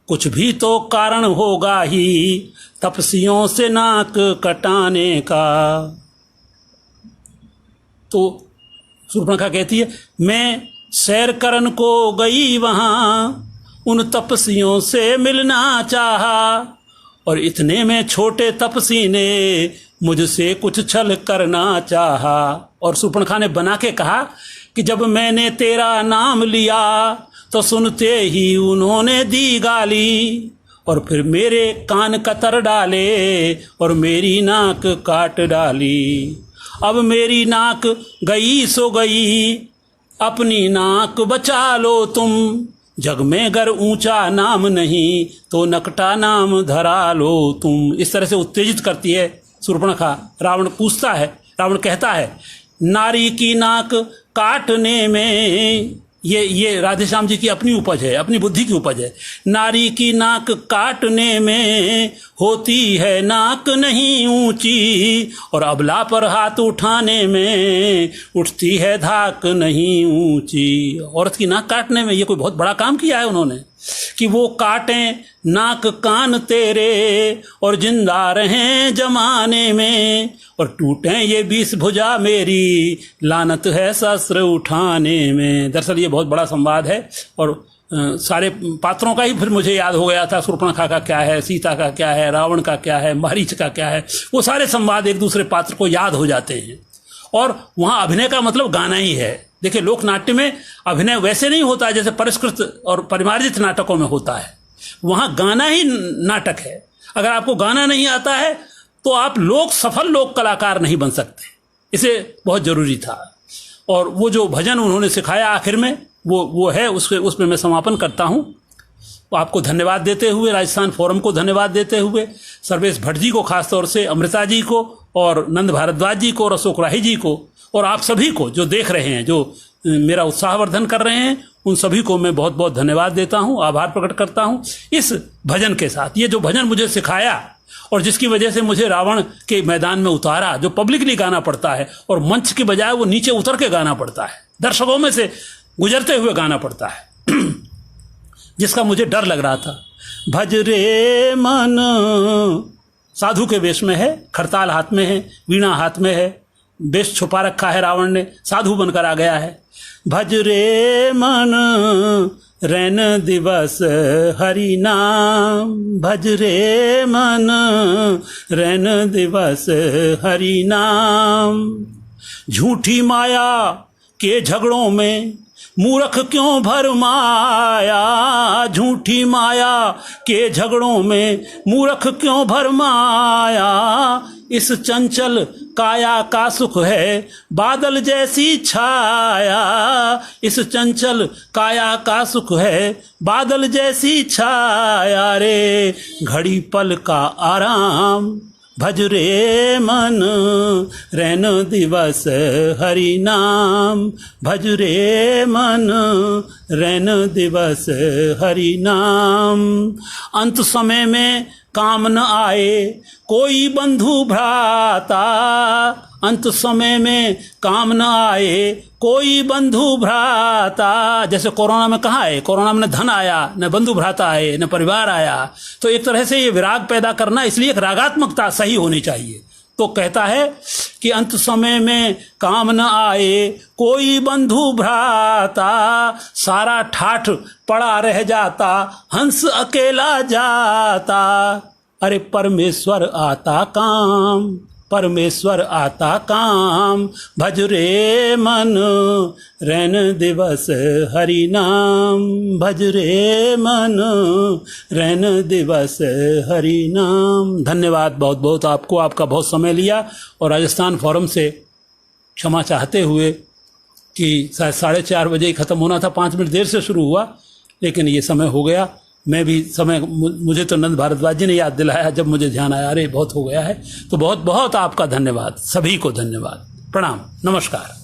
कुछ भी तो कारण होगा ही तपस्वियों से नाक कटाने का। तो शूर्पणखा कहती है मैं सैर करन को गई वहाँ, उन तपस्वियों से मिलना चाहा, और इतने में छोटे तपस्वी ने मुझसे कुछ छल करना चाहा। और शूर्पणखा ने बना के कहा कि जब मैंने तेरा नाम लिया तो सुनते ही उन्होंने दी गाली, और फिर मेरे कान कतर डाले और मेरी नाक काट डाली। अब मेरी नाक गई सो गई, अपनी नाक बचा लो तुम, जग में अगर ऊंचा नाम नहीं तो नकटा नाम धरा लो तुम। इस तरह से उत्तेजित करती है शूर्पणखा। रावण पूछता है, रावण कहता है नारी की नाक काटने में, ये राधेश्याम जी की अपनी उपज है, अपनी बुद्धि की उपज है। नारी की नाक काटने में होती है नाक नहीं ऊंची, और अबला पर हाथ उठाने में उठती है धाक नहीं ऊंची। औरत की नाक काटने में ये कोई बहुत बड़ा काम किया है उन्होंने, कि वो काटें नाक कान तेरे और जिंदा रहें जमाने में, और टूटें ये 20 भुजा मेरी, लानत है शस्त्र उठाने में। दरअसल ये बहुत बड़ा संवाद है, और सारे पात्रों का ही फिर मुझे याद हो गया था। शूर्पणखा का क्या है, सीता का क्या है, रावण का क्या है, मारीच का क्या है, वो सारे संवाद एक दूसरे पात्र को याद हो जाते हैं। और वहाँ अभिनय का मतलब गाना ही है। देखिए लोकनाट्य में अभिनय वैसे नहीं होता है जैसे परिष्कृत और परिमार्जित नाटकों में होता है, वहाँ गाना ही नाटक है। अगर आपको गाना नहीं आता है तो आप सफल लोक कलाकार नहीं बन सकते, इसे बहुत जरूरी था। और वो जो भजन उन्होंने सिखाया आखिर में वो है, उसमें मैं समापन करता हूँ। आपको धन्यवाद देते हुए, राजस्थान फोरम को धन्यवाद देते हुए, सर्वेश भट्ट जी को खास तौर से, अमृता जी को और नंद भारद्वाज जी को और अशोक राही जी को, और आप सभी को जो देख रहे हैं, जो मेरा उत्साहवर्धन कर रहे हैं, उन सभी को मैं बहुत बहुत धन्यवाद देता हूँ, आभार प्रकट करता हूँ इस भजन के साथ। ये जो भजन मुझे सिखाया और जिसकी वजह से मुझे रावण के मैदान में उतारा, जो पब्लिकली गाना पड़ता है और मंच के बजाय वो नीचे उतर के गाना पड़ता है, दर्शकों में से गुजरते हुए गाना पड़ता है, जिसका मुझे डर लग रहा था। भज रे मन, साधु के वेश में है, खरताल हाथ में है, वीणा हाथ में है, वेश छुपा रखा है रावण ने, साधु बनकर आ गया है। भज रे मन रैन दिवस हरि नाम, भज रे मन रैन दिवस हरि नाम। झूठी माया के झगड़ों में मूर्ख क्यों भरमाया, झूठी माया के झगड़ों में मूर्ख क्यों भरमाया। इस चंचल काया का सुख है बादल जैसी छाया, इस चंचल काया का सुख है बादल जैसी छाया रे। घड़ी पल का आराम भज रे मन, रैन दिवस हरि नाम। भज रे मन, रैन दिवस हरि नाम। अंत समय में काम न आए कोई बंधु भ्राता, अंत समय में काम न आए कोई बंधु भ्राता। जैसे कोरोना में कहाँ है, कोरोना में न धन आया, न बंधु भ्राता आए, न परिवार आया। तो एक तरह से ये विराग पैदा करना, इसलिए एक रागात्मकता सही होनी चाहिए। तो कहता है कि अंत समय में काम न आए कोई बंधु भ्राता, सारा ठाठ पड़ा रह जाता हंस अकेला जाता। अरे परमेश्वर आता काम, परमेश्वर आता काम। भज रे मन, रैन दिवस हरि नाम। भज रे मन, रैन दिवस हरि नाम। धन्यवाद बहुत बहुत आपको, आपका बहुत समय लिया। और राजस्थान फोरम से क्षमा चाहते हुए कि शायद 4:30 बजे ही ख़त्म होना था, 5 मिनट देर से शुरू हुआ, लेकिन ये समय हो गया। मैं भी समय, मुझे तो नंद भारद्वाज जी ने याद दिलाया जब मुझे ध्यान आया, अरे बहुत हो गया है। तो बहुत बहुत आपका धन्यवाद, सभी को धन्यवाद, प्रणाम, नमस्कार।